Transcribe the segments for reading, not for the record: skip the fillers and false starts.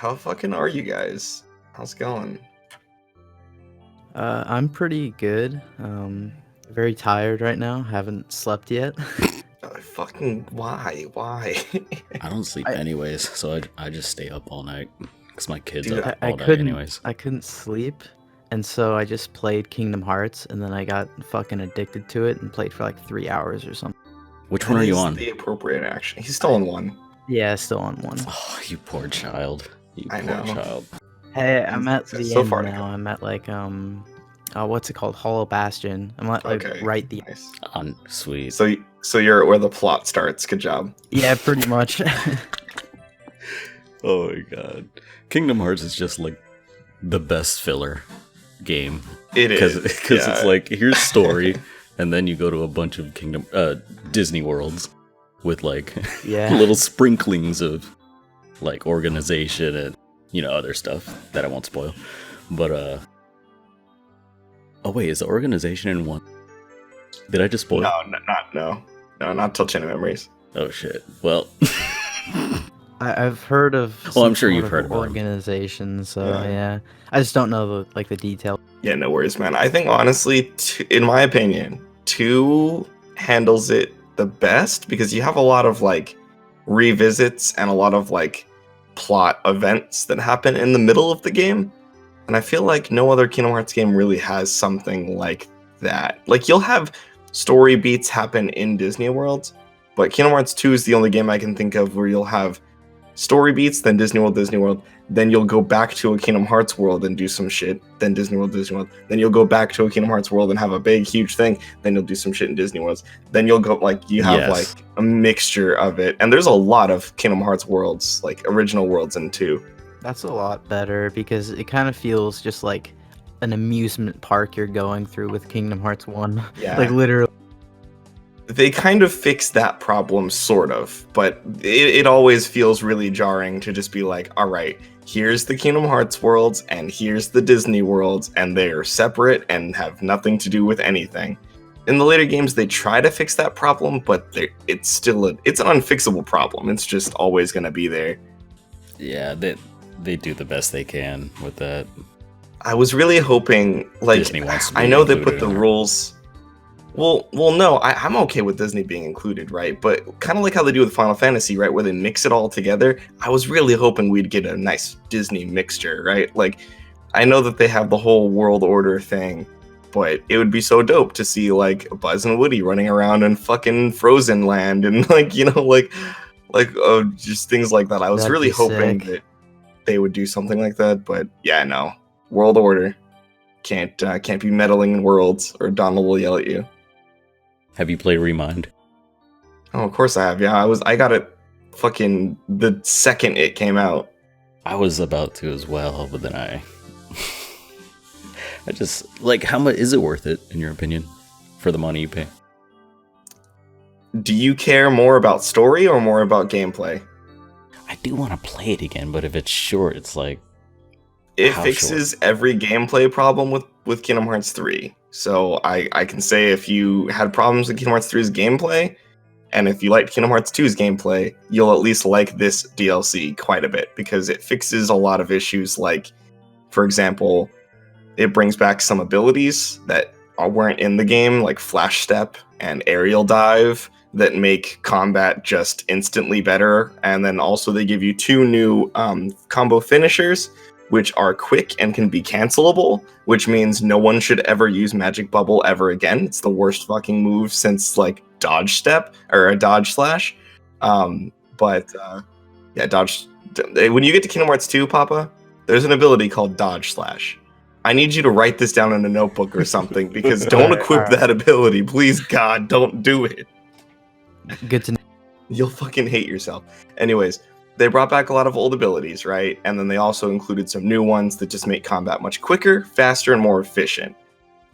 How fucking are you guys? How's it going? I'm pretty good. Very tired right now. Haven't slept yet. Fucking why? Why? I don't sleep I, anyways, so I just stay up all night because my kid's Dude, up I I all night couldn't anyways. I couldn't sleep, and so I just played Kingdom Hearts, and then I got fucking addicted to it and played for like 3 hours or something. Which that one are you is on? the appropriate action. He's still on one. Yeah, still on one. Oh, you poor child. You I poor know. child. Hey, I'm at He's got the so end far to now. go. I'm at like what's it called? Hollow Bastion. I'm at like Okay, right the nice. On sweet. So you're where the plot starts. Good job. yeah, pretty much. Oh my god. Kingdom Hearts is just like the best filler game. It is Because it's like, here's story, and then you go to a bunch of Disney worlds with like Yeah. little sprinklings of like organization and other stuff that I won't spoil. But oh wait, is the organization in one? Did I just spoil? No, not till Chain of Memories. Oh shit. Well, I've heard of. Well, some I'm sure sort you've of heard about 'em. organizations. So Yeah. yeah, I just don't know the details. Yeah, no worries, man. I think honestly, in my opinion, two handles it the best because you have a lot of like revisits and a lot of like plot events that happen in the middle of the game. And I feel like no other Kingdom Hearts game really has something like that. Like you'll have story beats happen in Disney World, but Kingdom Hearts 2 is the only game I can think of where you'll have story beats, then Disney World, then you'll go back to a Kingdom Hearts world and do some shit, then Disney World, then you'll go back to a Kingdom Hearts world and have a big, huge thing, then you'll do some shit in Disney Worlds, then you'll go, like, you have, Yes. like, a mixture of it, and there's a lot of Kingdom Hearts worlds, like, original worlds in 2. That's a lot better because it kind of feels just like an amusement park you're going through with Kingdom Hearts 1. Yeah. Like literally. They kind of fix that problem, sort of, but it always feels really jarring to just be like, all right, here's the Kingdom Hearts worlds, and here's the Disney worlds, and they are separate and have nothing to do with anything. In the later games, they try to fix that problem, but it's still it's an unfixable problem. It's just always going to be there. Yeah, they do the best they can with that. I was really hoping, like, Disney wants to be I know they put included the in there. rules. Well, no, I'm okay with Disney being included, right? But kind of like how they do with Final Fantasy, right, where they mix it all together. I was really hoping we'd get a nice Disney mixture, right? Like, I know that they have the whole world order thing, but it would be so dope to see like Buzz and Woody running around in fucking Frozen Land and like just things like that. I was That'd really be hoping sick. that they would do something like that, but yeah, no, world order can't be meddling in worlds, or Donald will yell at you. Have you played Remind? Oh, of course I have. Yeah, I got it fucking the second it came out. I was about to as well, but then I just like, how much is it worth it in your opinion for the money you pay? Do you care more about story or more about gameplay? I do want to play it again, but if it's short, it's like It How fixes every gameplay problem with Kingdom Hearts 3. So I can say if you had problems with Kingdom Hearts 3's gameplay, and if you liked Kingdom Hearts 2's gameplay, you'll at least like this DLC quite a bit, because it fixes a lot of issues like, for example, it brings back some abilities that weren't in the game, like Flash Step and Aerial Dive, that make combat just instantly better. And then also they give you two new combo finishers, which are quick and can be cancelable, which means no one should ever use Magic Bubble ever again. It's the worst fucking move since like Dodge Step or a Dodge Slash. Yeah, Dodge. When you get to Kingdom Hearts 2, Papa, there's an ability called Dodge Slash. I need you to write this down in a notebook or something, because don't Alright, equip alright. that ability. Please, God, don't do it. Good to know. You'll fucking hate yourself. Anyways, they brought back a lot of old abilities, right? And then they also included some new ones that just make combat much quicker, faster, and more efficient.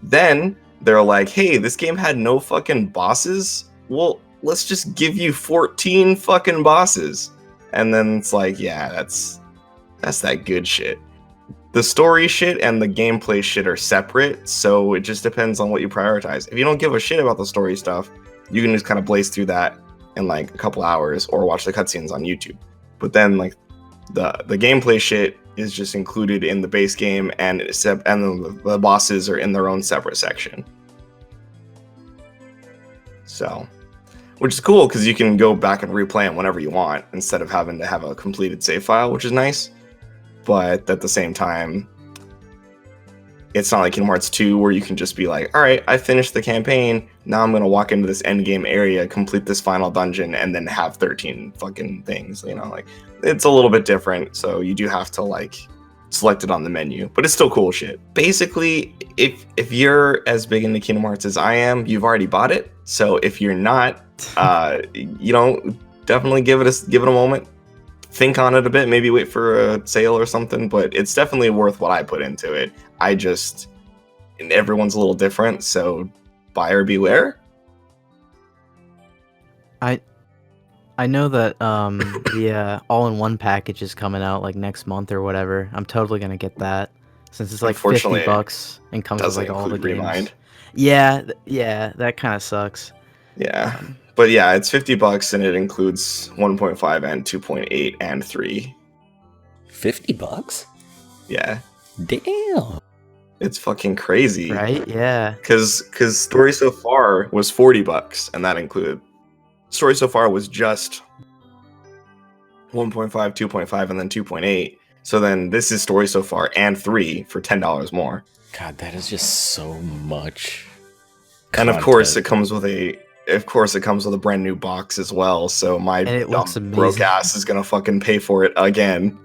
Then they're like, hey, this game had no fucking bosses? Well, let's just give you 14 fucking bosses. And then it's like, yeah, that's that good shit. The story shit and the gameplay shit are separate, so it just depends on what you prioritize. If you don't give a shit about the story stuff, you can just kind of blaze through that in like a couple hours or watch the cutscenes on YouTube. But then like The gameplay shit is just included in the base game, and the bosses are in their own separate section. So, which is cool because you can go back and replay them whenever you want instead of having to have a completed save file, which is nice. But at the same time, it's not like Kingdom Hearts 2 where you can just be like, all right, I finished the campaign. Now I'm going to walk into this end game area, complete this final dungeon, and then have 13 fucking things. You know, like, it's a little bit different. So you do have to like select it on the menu, but it's still cool shit. Basically, if you're as big into Kingdom Hearts as I am, you've already bought it. So if you're not, you know, definitely give it a moment. Think on it a bit, maybe wait for a sale or something, but it's definitely worth what I put into it. Everyone's a little different, so buyer beware. I know that the all-in-one package is coming out like next month or whatever. I'm totally gonna get that since it's like $50 and comes with like all the games. Remind. Yeah, that kind of sucks. Yeah, but yeah, it's $50 and it includes 1.5 and 2.8 and 3. $50? Yeah. Damn. It's fucking crazy, right? Yeah. Because Story So Far was $40, and that included. Story So Far was just 1.5, 2.5, and then 2.8. So then this is Story So Far and 3 for $10 more. God, that is just so much content. And of course it comes with a brand new box as well. So my dumb broke ass is gonna fucking pay for it again.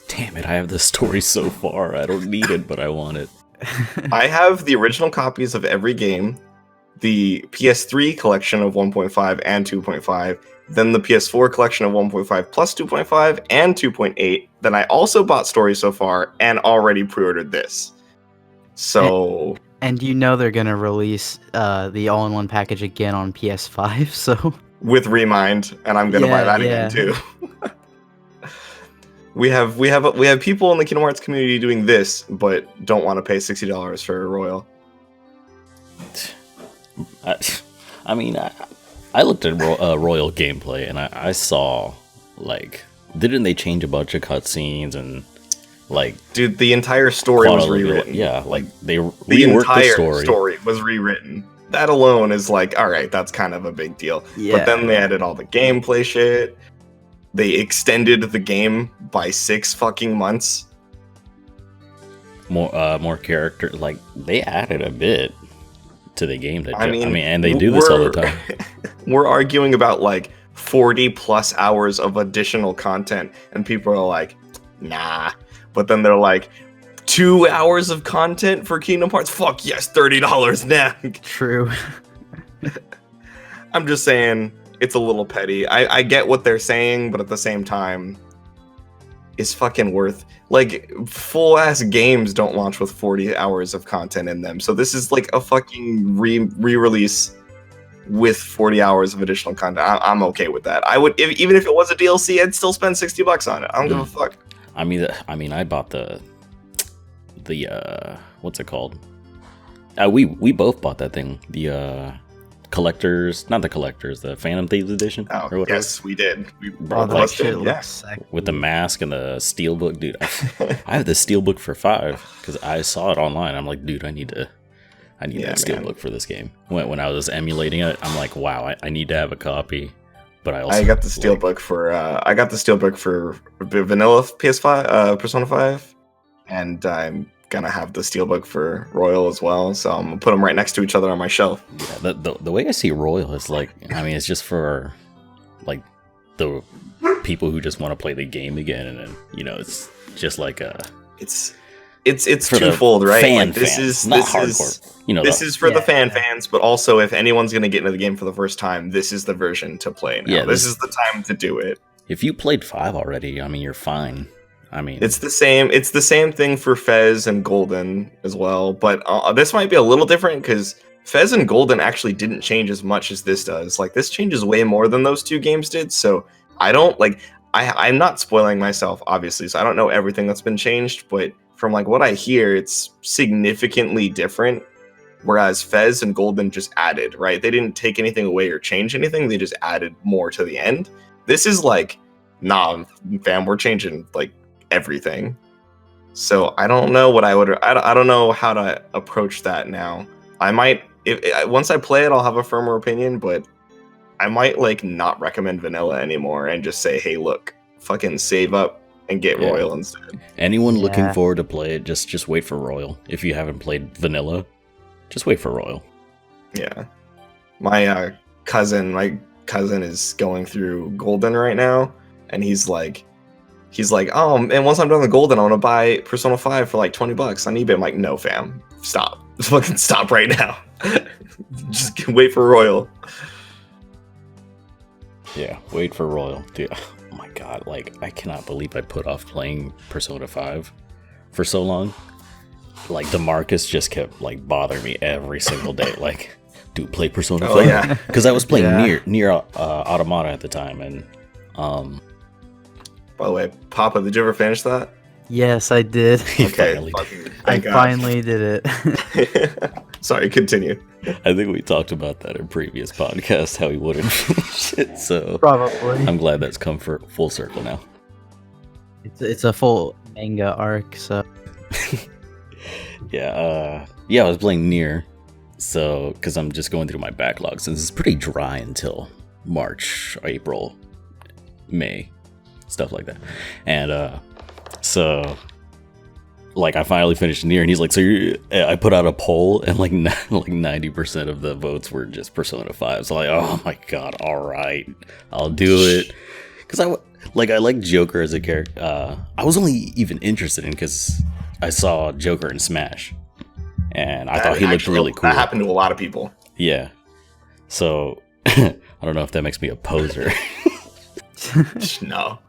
Damn it, I have the Story So Far. I don't need it, but I want it. I have the original copies of every game, the PS3 collection of 1.5 and 2.5, then the PS4 collection of 1.5 plus 2.5 and 2.8. Then I also bought Story So Far and already pre-ordered this. So... And you know they're going to release the all-in-one package again on PS5, so... With Remind, and I'm going to buy that again too. We have people in the Kingdom Hearts community doing this, but don't want to pay $60 for a Royal. I mean, I looked at Royal gameplay and I saw, like, didn't they change a bunch of cutscenes and, like... Dude, the entire story was rewritten. Yeah, like, they reworked the story was rewritten. That alone is like, alright, that's kind of a big deal. Yeah. But then they added all the gameplay shit. They extended the game by 6 fucking months. More character, like, they added a bit to the game. And they do this all the time. We're arguing about like 40 plus hours of additional content, and people are like, nah. But then they're like, 2 hours of content for Kingdom Hearts? Fuck yes, $30 now. True. I'm just saying, it's a little petty. I get what they're saying, but at the same time, it's fucking worth... Like, full-ass games don't launch with 40 hours of content in them. So this is like a fucking re-release with 40 hours of additional content. I'm okay with that. I would, even if it was a DLC, I'd still spend $60 on it. I don't give a fuck. I mean, I bought the what's it called? We both bought that thing. The the Phantom Thieves edition. Oh, yes, we did. We bought that shit. Yes, with the mask and the steelbook, dude. I have the steelbook for $5 because I saw it online. I'm like, dude, I need that steelbook for this game. When I was emulating it, I'm like, wow, I need to have a copy. But I got the steelbook for vanilla PS5, Persona 5, and I'm gonna have the steelbook for Royal as well. So I'm gonna put them right next to each other on my shelf. Yeah, the way I see Royal is like, I mean, it's just for like the people who just want to play the game again, and it's just like it's twofold, right? Like, this is hardcore. This is for the fans, but also if anyone's gonna get into the game for the first time, this is the version to play now. Yeah, this is the time to do it. If you played 5 already, I mean, you're fine. I mean, it's the same thing for Fez and Golden as well, but this might be a little different because Fez and Golden actually didn't change as much as this does. Like, this changes way more than those two games did. So I don't like. I'm not spoiling myself, obviously, so I don't know everything that's been changed, but from like what I hear, it's significantly different. Whereas Fez and Golden just added, right? They didn't take anything away or change anything. They just added more to the end. This is like nah, fam, we're changing like everything. So I don't know what I don't know how to approach that now. I might, once I play it, I'll have a firmer opinion, but I might like not recommend vanilla anymore and just say, hey, look, fucking save up and get Royal instead. Anyone looking forward to play it, just wait for Royal. If you haven't played vanilla, just wait for Royal. Yeah. My cousin is going through Golden right now, and he's like, oh, and once I'm done with Golden, I want to buy Persona 5 for like $20 on eBay. I'm like, no, fam, stop. Fucking stop right now. Just wait for Royal. Yeah, wait for Royal. Dude, oh my god, like, I cannot believe I put off playing Persona 5 for so long. Like, DeMarcus just kept, like, bothering me every single day. Like, dude, play Persona 5. Yeah. Because I was playing Near Automata at the time, and, By the way, Papa, did you ever finish that? Yes, I did. Okay. I finally did it. Sorry, continue. I think we talked about that in previous podcasts, how he wouldn't finish it, so... Probably. I'm glad that's come for full circle now. It's a full manga arc, so... Yeah, I was playing Nier, so... Because I'm just going through my backlog, since it's pretty dry until March, April, May, stuff like that. And, so... Like, I finally finished Nier, and he's like, I put out a poll, and like 90% of the votes were just Persona 5. So like, oh my god, alright, I'll do it. Because I like Joker as a character. I was only even interested in because I saw Joker in Smash, and I thought he looked really cool. That happened to a lot of people. Yeah. So, I don't know if that makes me a poser. No.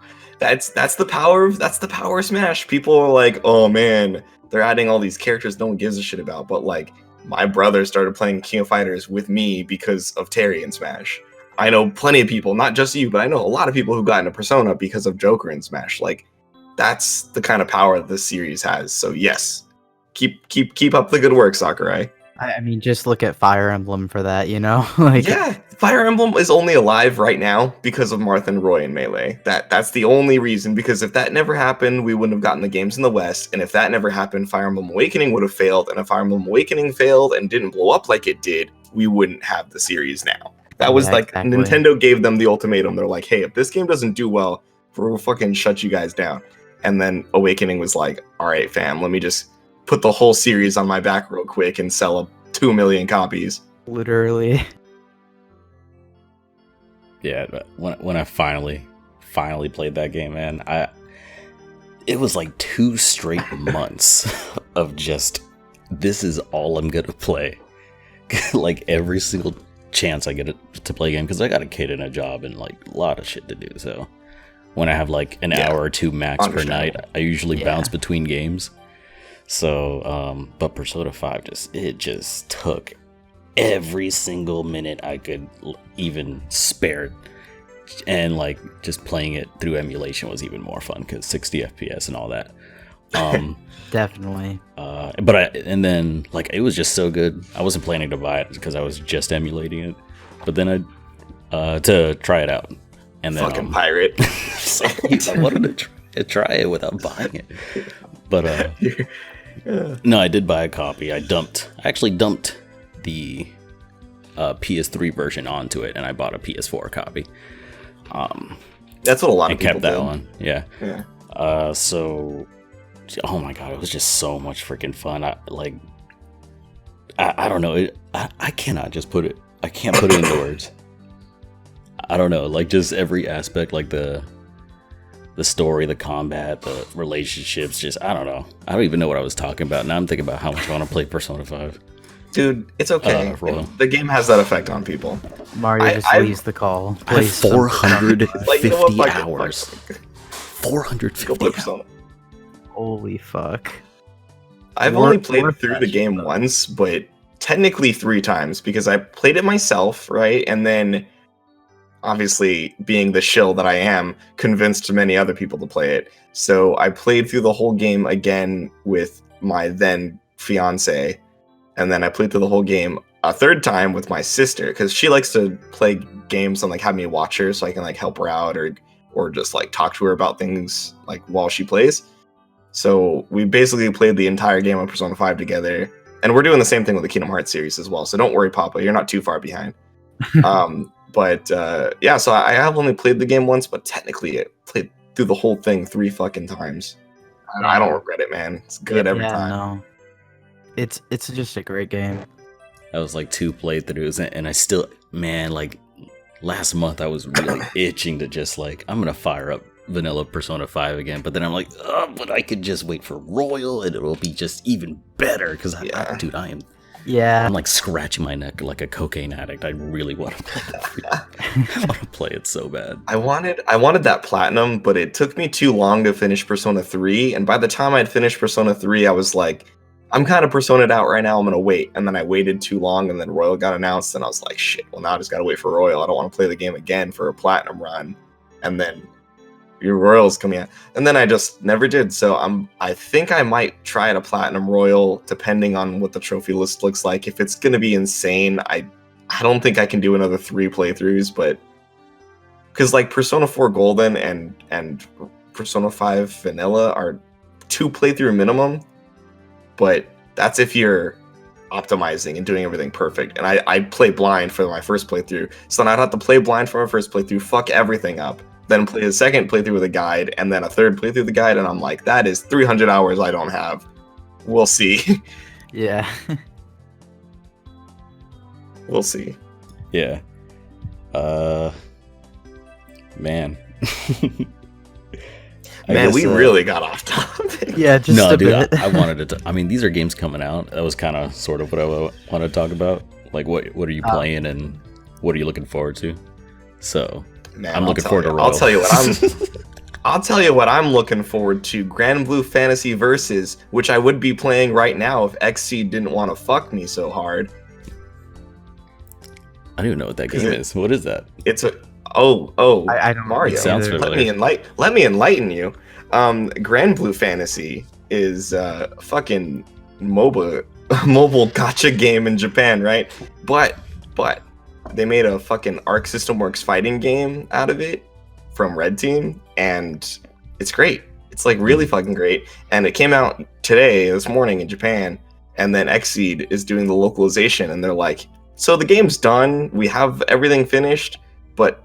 That's the power of Smash. People are like, oh man, they're adding all these characters no one gives a shit about. But like, my brother started playing King of Fighters with me because of Terry in Smash. I know plenty of people, not just you, but I know a lot of people who got into Persona because of Joker in Smash. Like, that's the kind of power this series has. So yes, keep up the good work, Sakurai. I mean, just look at Fire Emblem for that, you know? Like, yeah, Fire Emblem is only alive right now because of Marth and Roy in Melee. That's the only reason, because if that never happened, we wouldn't have gotten the games in the West, and if that never happened, Fire Emblem Awakening would have failed, and if Fire Emblem Awakening failed and didn't blow up like it did, we wouldn't have the series now. That was exactly. Nintendo gave them the ultimatum. They're like, hey, if this game doesn't do well, we'll fucking shut you guys down. And then Awakening was like, all right, fam, let me just put the whole series on my back real quick and sell 2 million copies. Literally. Yeah, when I finally played that game, man, it was like 2 straight months of just, this is all I'm gonna play. Like, every single chance I get to play a game, because I got a kid and a job and like a lot of shit to do. So when I have like an hour or two max per night, I usually bounce between games. So, but Persona 5 just took every single minute I could even spare, and like just playing it through emulation was even more fun because 60 FPS and all that. Definitely. And then like it was just so good. I wasn't planning to buy it because I was just emulating it, but then to try it out, and then fucking pirate. I wanted to try it without buying it, but no, I did buy a copy. I actually dumped the PS3 version onto it, and I bought a PS4 copy. That's what a lot of people kept that did. one. Yeah. So, oh my god, it was just so much freaking fun. I don't know. I cannot just put it. I can't put it into words. I don't know. Like, just every aspect, like the story, the combat, the relationships, just, I don't know. I don't even know what I was talking about. Now I'm thinking about how much I want to play Persona 5. Dude, it's okay. The game has that effect on people. Mario just leaves the call. I have 450 hours. 450 hours. Holy fuck. I've only played through the game once, but technically 3 times, because I played it myself, right? And then, obviously, being the shill that I am, convinced many other people to play it. So I played through the whole game again with my then fiance, and then I played through the whole game a 3rd time with my sister, because she likes to play games and like have me watch her so I can like help her out or or just like talk to her about things like while she plays. So we basically played the entire game of Persona 5 together, and we're doing the same thing with the Kingdom Hearts series as well. So don't worry, Papa, you're not too far behind. But so I have only played the game once, but technically I played through the whole thing 3 fucking times. I don't regret it, man. It's good every time. No. It's just a great game. That was like 2 playthroughs, and I still, man, like last month I was really itching to just like, I'm gonna fire up vanilla Persona 5 again, but then I'm like, oh, but I could just wait for Royal and it'll be just even better, because dude, I'm like scratching my neck like a cocaine addict. I really want to play that. I want to play it so bad. I wanted that platinum, but it took me too long to finish Persona 3, and by the time I'd finished Persona 3, I was like, I'm kind of Persona'd out right now, I'm gonna wait. And then I waited too long, and then Royal got announced, and I was like, shit, well now I just gotta wait for Royal. I don't want to play the game again for a platinum run, and then your Royal's coming out. And then I just never did. So I think I might try a platinum Royal, depending on what the trophy list looks like. If it's gonna be insane, I don't think I can do another 3 playthroughs, but because like Persona 4 Golden and Persona 5 Vanilla are 2 playthrough minimum, but that's if you're optimizing and doing everything perfect. And I play blind for my first playthrough, so then I'd have to play blind for my first playthrough, fuck everything up, then play a second playthrough with a guide, and then a third playthrough with a guide, and I'm like, that is 300 hours I don't have. We'll see. Yeah. We'll see. Yeah. Man. Man, we really got off topic. Yeah, just a bit. I wanted to. I mean, these are games coming out. That was kind of sort of what I wanted to talk about. Like, what are you playing and what are you looking forward to? So, man, I'm looking forward to Royal. I'll tell you what I'm looking forward to. Grand Blue Fantasy Versus, which I would be playing right now if Xseed didn't want to fuck me so hard. I don't even know what that game is. What is that? It's a I don't Mario. It sounds familiar. Let me enlighten you. Grand Blue Fantasy is a fucking mobile gacha game in Japan, right? But they made a fucking Arc System Works fighting game out of it from Red Team, and it's great. It's like really fucking great. And it came out this morning in Japan, and then Xseed is doing the localization, and they're like, so the game's done, we have everything finished, but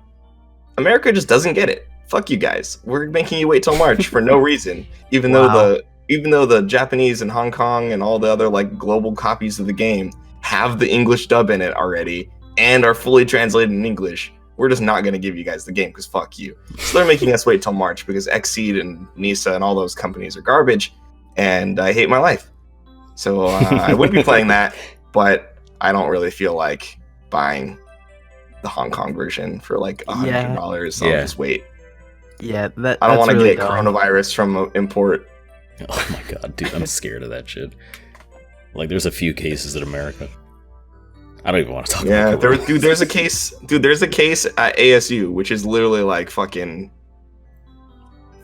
America just doesn't get it. Fuck you guys. We're making you wait till March for no reason. Even though the Japanese and Hong Kong and all the other like global copies of the game have the English dub in it already and are fully translated in English, we're just not going to give you guys the game because fuck you. So they're making us wait till March because Xseed and Nisa and all those companies are garbage, and I hate my life. So I would be playing that, but I don't really feel like buying the Hong Kong version for like $100. So I'll just wait. Yeah, I don't want to get coronavirus from import. Oh my god, dude, I'm scared of that shit. Like, there's a few cases in America. I don't even want to talk about it. There's a case at ASU, which is literally like fucking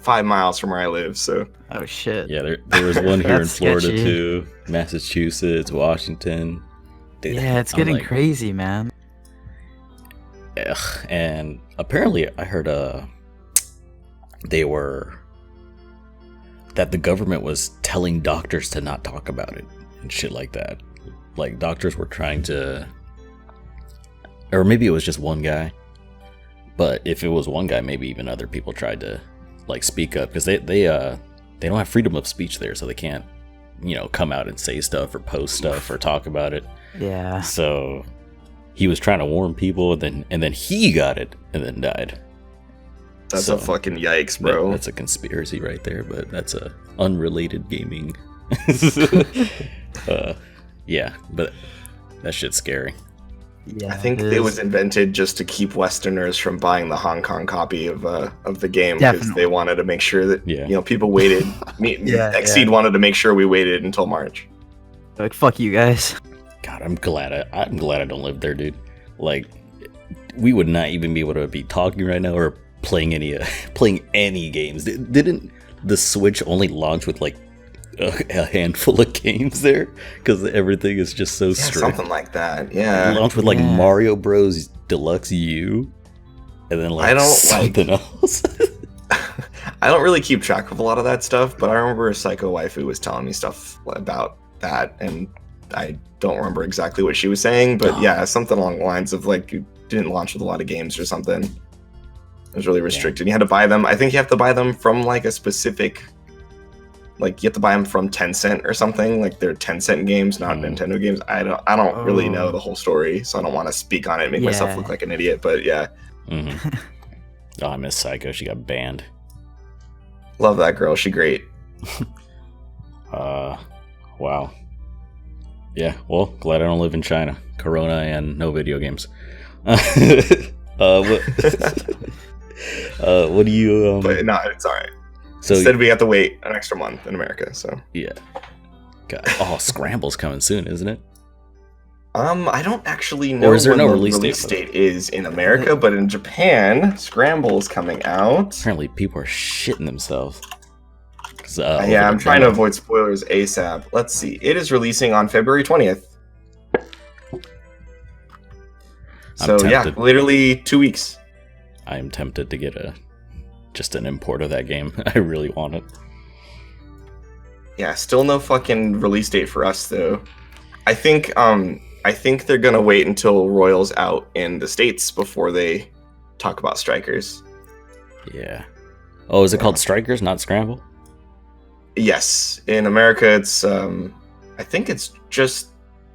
5 miles from where I live. So oh shit. Yeah, there was one here in Florida too, Massachusetts, Washington. Dude, yeah, it's getting crazy, man. Ugh, and apparently I heard that the government was telling doctors to not talk about it and shit like that. Like, doctors were trying to, or maybe it was just one guy, but if it was one guy, maybe even other people tried to like speak up, because they don't have freedom of speech there, so they can't, come out and say stuff or post stuff or talk about it. Yeah. So he was trying to warn people, and then he got it and then died. That's a fucking yikes, bro. That's a conspiracy right there, but that's a unrelated gaming. Yeah, but that shit's scary. Yeah, I think it was invented just to keep Westerners from buying the Hong Kong copy of the game, because they wanted to make sure that people waited. Xseed wanted to make sure we waited until March. Like, fuck you guys. God, I'm glad I don't live there, dude. Like, we would not even be able to be talking right now or playing any games. Didn't the Switch only launch with like a handful of games there, because everything is just so strict? Something like that. Yeah, launch with like Mario Bros Deluxe U, and then like something else. I don't really keep track of a lot of that stuff, but I remember Psycho Waifu was telling me stuff about that, and I don't remember exactly what she was saying, but yeah, something along the lines of like you didn't launch with a lot of games or something. It was really restricted. You had to buy them. I think you have to buy them from like a specific, like you have to buy them from Tencent or something. Like they're Tencent games, not Nintendo games. I don't really know the whole story, so I don't want to speak on it and make myself look like an idiot. But yeah. Oh, I miss Psycho. She got banned. Love that girl. She great. Wow. Yeah, well, glad I don't live in China. Corona and no video games. What do you... But no, it's alright. So instead, we have to wait an extra month in America, so... Yeah. God. Oh, Scramble's coming soon, isn't it? I don't actually know or is there when no the release date is in America, but in Japan, Scramble is coming out. Apparently, people are shitting themselves. Yeah, I'm trying to avoid spoilers ASAP. Let's see. It is releasing on February 20th. So yeah, literally 2 weeks. I am tempted to get just an import of that game. I really want it. Yeah, still no fucking release date for us though. I think they're gonna wait until Royal's out in the States before they talk about Strikers. Yeah. Oh, is it called Strikers, not Scramble? Yes. In America, it's I think it's just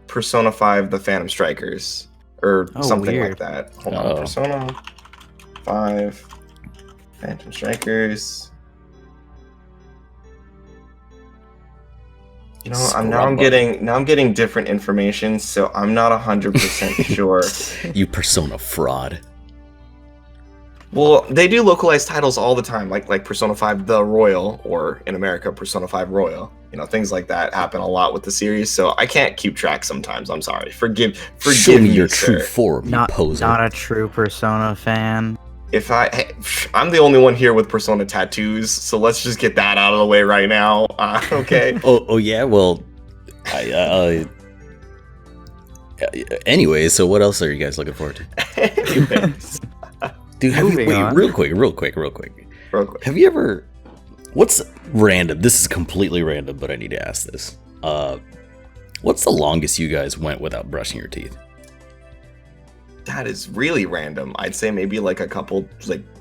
Persona 5: The Phantom Strikers or something like that. Hold on, Persona 5: Phantom Strikers. You know, I'm getting different information, so I'm not 100% sure. You Persona fraud. Well, they do localized titles all the time, like Persona 5 The Royal, or in America, Persona 5 Royal. You know, things like that happen a lot with the series, so I can't keep track sometimes. I'm sorry. Forgive Show me your sir. true form, you poser. Not a true Persona fan. I'm the only one here with Persona tattoos, so let's just get that out of the way right now. Okay. Oh yeah. Well, anyway, so what else are you guys looking forward to? Anyways. Dude, real quick. Have you ever? What's random? This is completely random, but I need to ask this. What's the longest you guys went without brushing your teeth? That is really random. I'd say maybe like a couple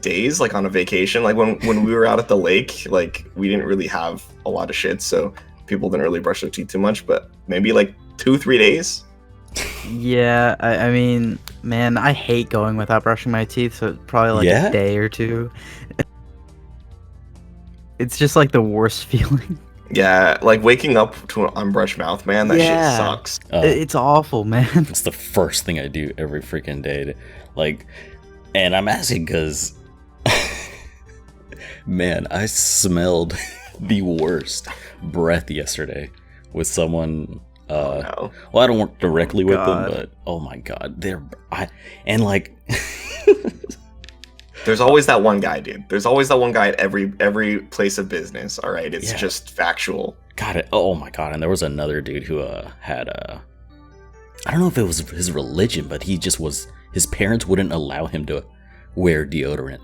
days, like on a vacation. Like when we were out at the lake, like we didn't really have a lot of shit, so people didn't really brush their teeth too much. But maybe like 2-3 days. Yeah, I mean, man, I hate going without brushing my teeth, so probably like a day or two. It's just like the worst feeling. Yeah, like waking up to an unbrushed mouth, man, that shit sucks. It's awful, man. It's the first thing I do every freaking day. And I'm asking because, man, I smelled the worst breath yesterday with someone. Well, I don't work directly with them, but oh my god, There's always that one guy, dude. There's always that one guy at every place of business. All right, it's just factual. Got it. Oh my god, and there was another dude who had I don't know if it was his religion, but he just was. His parents wouldn't allow him to wear deodorant,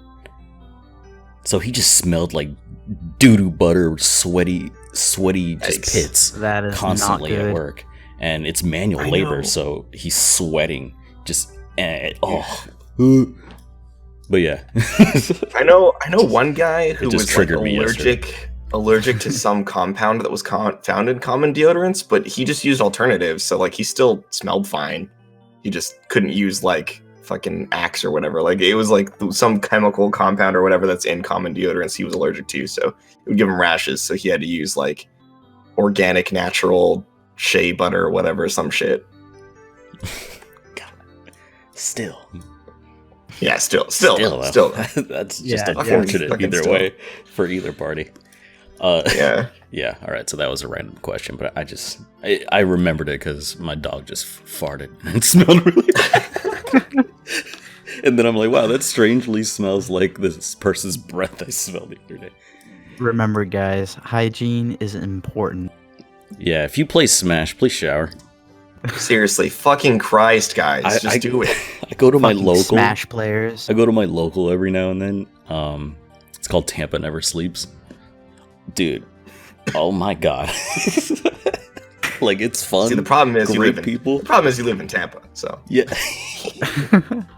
so he just smelled like doo-doo butter, sweaty just pits. That is constantly not good. At work, and it's manual labor, so he's sweating. Just But yeah, I know one guy who was allergic to some compound that was found in common deodorants, but he just used alternatives, so like he still smelled fine. He just couldn't use like fucking Axe or whatever. Like it was like some chemical compound or whatever that's in common deodorants he was allergic to, so it would give him rashes. So he had to use like organic, natural shea butter or whatever, some shit. God. Still. Yeah, still. That's just unfortunate either way for either party. Yeah. All right. So that was a random question, but I remembered it because my dog just farted and it smelled really bad. And then I'm like, wow, that strangely smells like this person's breath I smelled the other day. Remember, guys, hygiene is important. Yeah. If you play Smash, please shower. Seriously, fucking Christ, guys, just do it. I go to my local Smash players. I go to my local every now and then. It's called Tampa Never Sleeps. Dude, oh my god. Like, it's fun. See, the problem is you live in people. The problem is you live in Tampa, so yeah.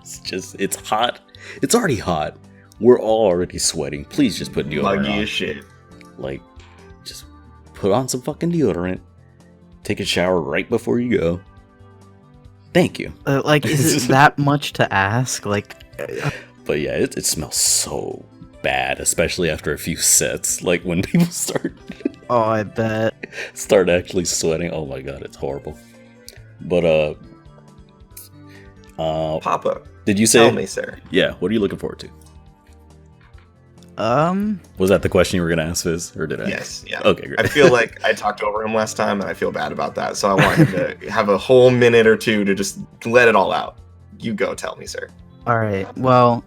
It's hot. It's already hot. We're all already sweating. Please just put deodorant muggy on. as shit. Like, just put on some fucking deodorant. Take a shower right before you go. Thank you. Like, is it that much to ask? Like, but yeah, it smells so bad, especially after a few sets. Like, when people start oh, I bet. start actually sweating. Oh my god, it's horrible. But Papa, did you say? tell me, sir. Yeah, what are you looking forward to? Was that the question you were gonna ask, Fizz, or did I? Yes, yeah. Okay, great. I feel like I talked over him last time, and I feel bad about that. So I want him to have a whole minute or two to just let it all out. You go, tell me, sir. All right. Well,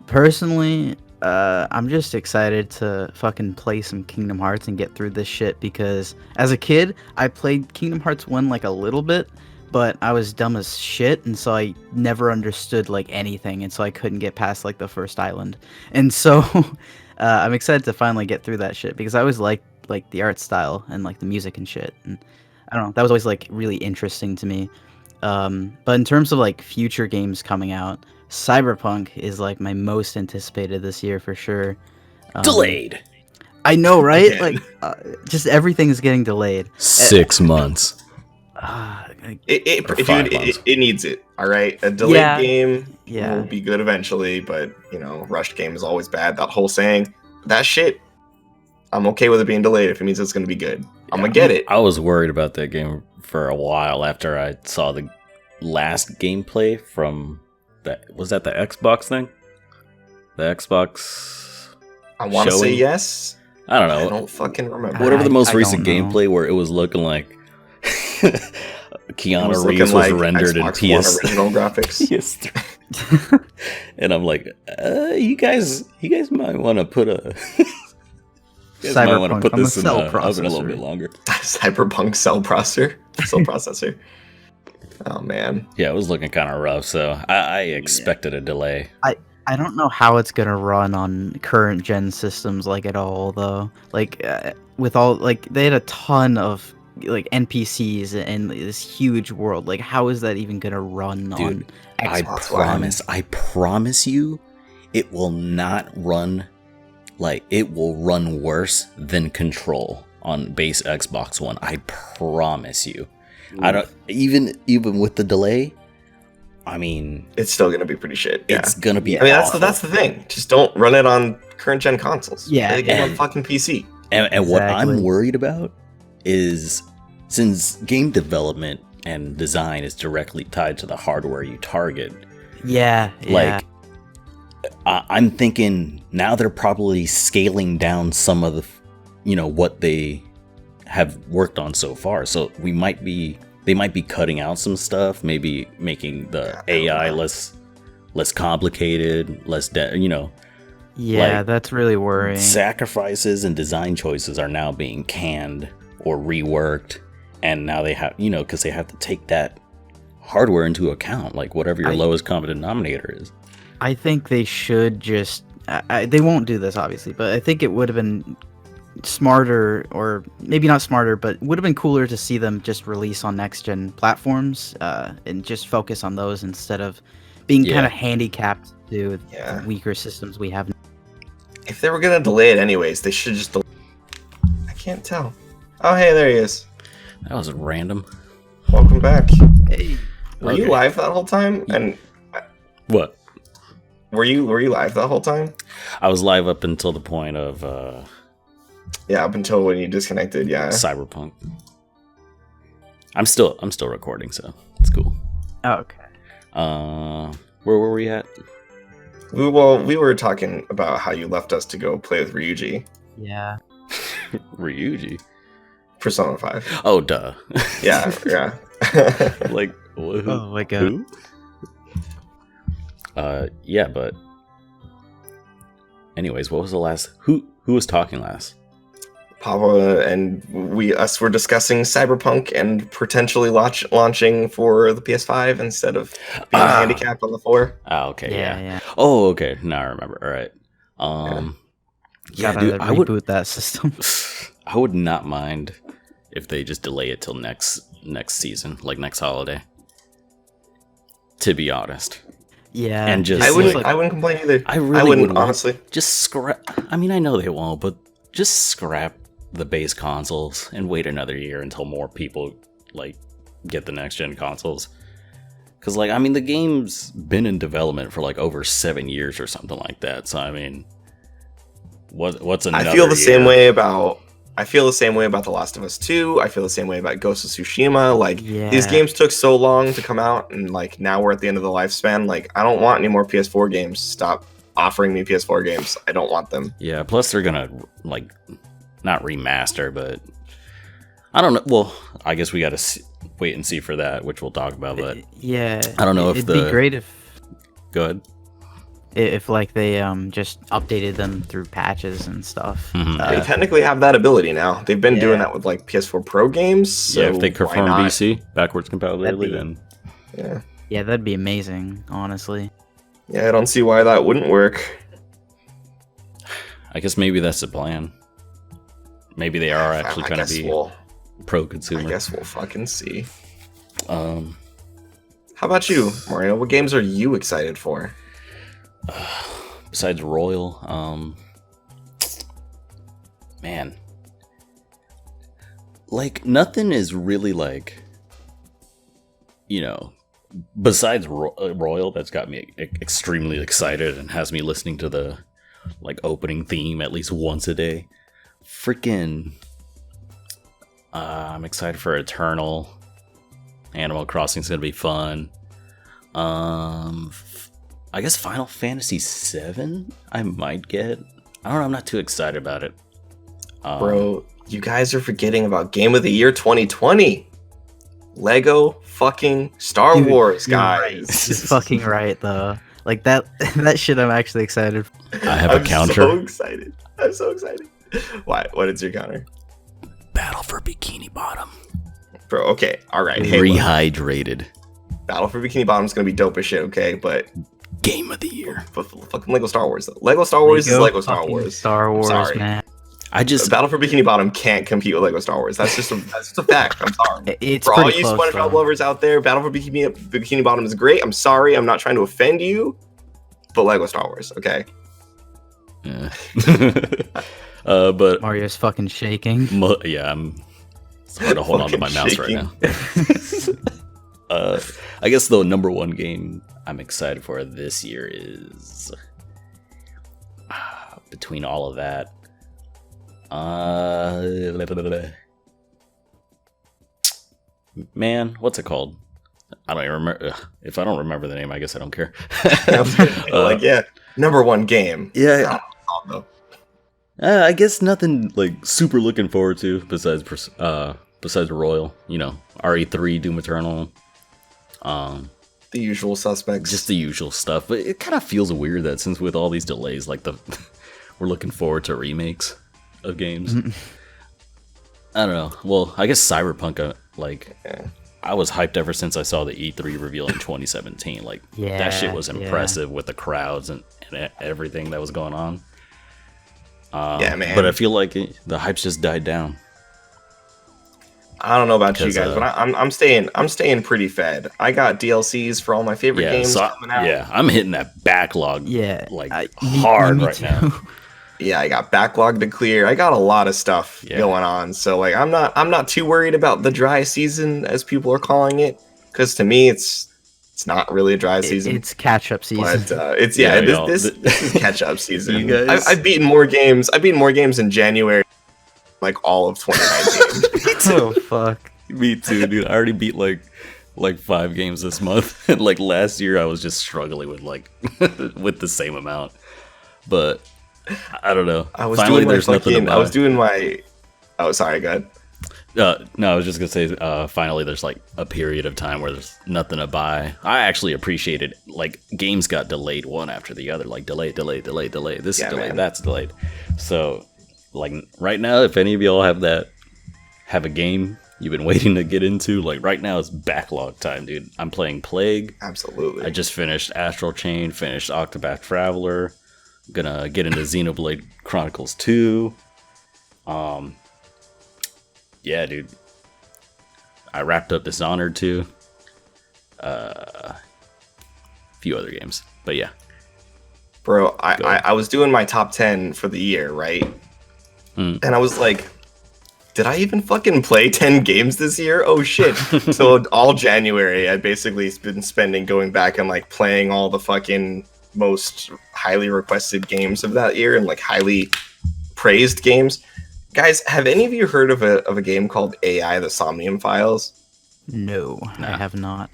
personally, I'm just excited to fucking play some Kingdom Hearts and get through this shit because as a kid, I played Kingdom Hearts 1 like a little bit, but I was dumb as shit, and so I never understood like anything, and so I couldn't get past like the first island. And so I'm excited to finally get through that shit because I always liked like the art style and like the music and shit. And I don't know, that was always like really interesting to me. But in terms of like future games coming out, Cyberpunk is like my most anticipated this year for sure. Delayed. I know, right? Again. Like, just everything is getting delayed. 6 months. It needs it. All right, a delayed game Yeah. will be good eventually, but rushed game is always bad. That whole saying, that shit. I'm okay with it being delayed if it means it's going to be good. I'm gonna get it. I was worried about that game for a while after I saw the last gameplay from that. Was that the Xbox thing? The Xbox. I want to say showing? yes. I don't know. I don't fucking remember. Whatever the most I recent don't know. gameplay where it was looking like Keanu was Reeves looking was like rendered Xbox in One PS original graphics. PS3. And I'm like, you guys might want to put a. You guys might want to Cyberpunk, put I'm a this in cell the oven a little processor. bit longer. Cyberpunk cell processor. Oh man. Yeah, it was looking kind of rough, so I expected a delay. I don't know how it's gonna run on current gen systems like at all though. Like with all like they had a ton of like NPCs and this huge world. Like how is that even gonna run on Xbox One? I promise you, it will not run like it will run worse than Control on base Xbox One. I promise you. I don't even with the delay. I mean, it's still gonna be pretty shit. Yeah. It's gonna be. I mean, awful. that's the thing. Just don't run it on current gen consoles. Yeah, Play the game on and- fucking PC. And what I'm Exactly. worried about is since game development and design is directly tied to the hardware you target. Yeah. Like, I'm thinking now they're probably scaling down some of the, what they have worked on so far. So they might be cutting out some stuff, maybe making the AI less complicated, Yeah, like, that's really worrying. sacrifices and design choices are now being canned or reworked, and now they have, because they have to take that hardware into account, like whatever your lowest common denominator is. I think they should just. They won't do this, obviously, but I think it would have been smarter, or maybe not smarter, but would have been cooler to see them just release on next-gen platforms and just focus on those instead of being kind of handicapped to the weaker systems we have. If they were gonna delay it anyways, they should just. I can't tell. Oh, hey, there he is. That was random. Welcome back. Hey. Were you live that whole time? And What? were you live that whole time? I was live up until the point of Yeah, up until when you disconnected. Yeah. Cyberpunk. I'm still recording, so it's cool. Okay. Where were we at? We were talking about how you left us to go play with Ryuji. Yeah. Ryuji. Persona 5. Oh, duh. Yeah, yeah. Like, who? Oh my god. Who? Yeah, but anyways, what was the last? Who was talking last? Papa and us were discussing Cyberpunk and potentially launching for the PS5 instead of being handicapped on the 4. Ah, okay, yeah. Yeah. Oh, okay. Now I remember. All right. Yeah, Gotta dude, reboot that system. I would not mind if they just delay it till next season, like next holiday. To be honest. Yeah, And just I like, wouldn't complain either. I really wouldn't, would honestly. Just scrap. I mean, I know they won't, but just scrap the base consoles and wait another year until more people like get the next gen consoles. Because, like, I mean, the game's been in development for like over 7 years or something like that. So, I mean, what's another? I feel the year? same way about. I feel the same way about The Last of Us 2. I feel the same way about Ghost of Tsushima. Like, these games took so long to come out, and, like, now we're at the end of the lifespan. Like, I don't want any more PS4 games. Stop offering me PS4 games. I don't want them. Yeah, plus they're gonna, like, not remaster, but I don't know. Well, I guess we gotta wait and see for that, which we'll talk about, but yeah. I don't know if it'd be great if... Go ahead. If like they just updated them through patches and stuff. They technically have that ability now. They've been doing that with like PS4 Pro games. So yeah, if they confirm BC backwards compatibility, then yeah, that'd be amazing. Honestly. Yeah, I don't see why that wouldn't work. I guess maybe that's the plan. Maybe they are actually trying to be pro-consumer. I guess we'll fucking see. How about you, Mario? What games are you excited for? Besides Royal, man, like nothing is really like, you know, besides Royal that's got me extremely excited and has me listening to the like opening theme at least once a day. Freaking, I'm excited for Eternal. Animal Crossing's gonna be fun. I guess Final Fantasy VII I might get. I don't know, I'm not too excited about it. Bro, you guys are forgetting about Game of the Year 2020. Lego fucking Star Wars, guys. You're fucking right, though. Like, that shit I'm actually excited for. I have a counter. I'm so excited. What is your counter? Battle for Bikini Bottom. Bro, okay, alright. Hey, rehydrated. Battle for Bikini Bottom is gonna be dope as shit, okay? But Game of the Year. Fucking Lego Star Wars, though. Lego Star Wars is Lego Star Wars. Star Wars, man. Battle for Bikini Bottom can't compete with Lego Star Wars. That's just a fact. I'm sorry. It's for all you close, SpongeBob lovers out there, Battle for Bikini Bottom is great. I'm sorry. I'm not trying to offend you, but Lego Star Wars, okay? Yeah. But Mario's fucking shaking. Yeah, it's hard to hold on to my mouse right now. I guess the number one game I'm excited for this year is between all of that. Man, what's it called? I don't even remember. If I don't remember the name, I guess I don't care. Number one game. Yeah. I guess nothing like super looking forward to besides Royal. You know, RE3, Doom Eternal. The usual suspects. Just the usual stuff. But it kind of feels weird that since with all these delays, like we're looking forward to remakes of games. I don't know. Well, I guess Cyberpunk, I was hyped ever since I saw the E3 reveal in 2017. Like, that shit was impressive with the crowds and everything that was going on. Yeah, man. But I feel like the hype's just died down. I don't know about you guys, but I'm staying pretty fed. I got DLCs for all my favorite games coming out. Yeah, I'm hitting that backlog. Hard right now. Yeah, I got backlog to clear. I got a lot of stuff going on. So like I'm not too worried about the dry season as people are calling it, because to me it's not really a dry season. It's catch up season. But this is catch up season. I've beaten more games. I've beaten more games in January, like all of 2019. Oh fuck. Me too, dude. I already beat like 5 games this month. And like last year I was just struggling with with the same amount. But I don't know. Oh, sorry, go ahead. No, I was just gonna say, finally, there's like a period of time where there's nothing to buy. I actually appreciated games got delayed one after the other, like delay. This is delayed, that's delayed. So, like right now, if any of y'all have a game you've been waiting to get into, like right now it's backlog time, dude. I'm playing Plague. Absolutely. I just finished Astral Chain, finished Octopath Traveler. Gonna get into Xenoblade Chronicles 2. Yeah, dude. I wrapped up Dishonored 2. A few other games, but yeah. Bro, I was doing my top 10 for the year, right? And I was like, did I even fucking play 10 games this year? Oh shit. So all January, I basically been spending going back and like playing all the fucking most highly requested games of that year and like highly praised games. Guys, have any of you heard of a game called AI, the Somnium Files? No, I have not.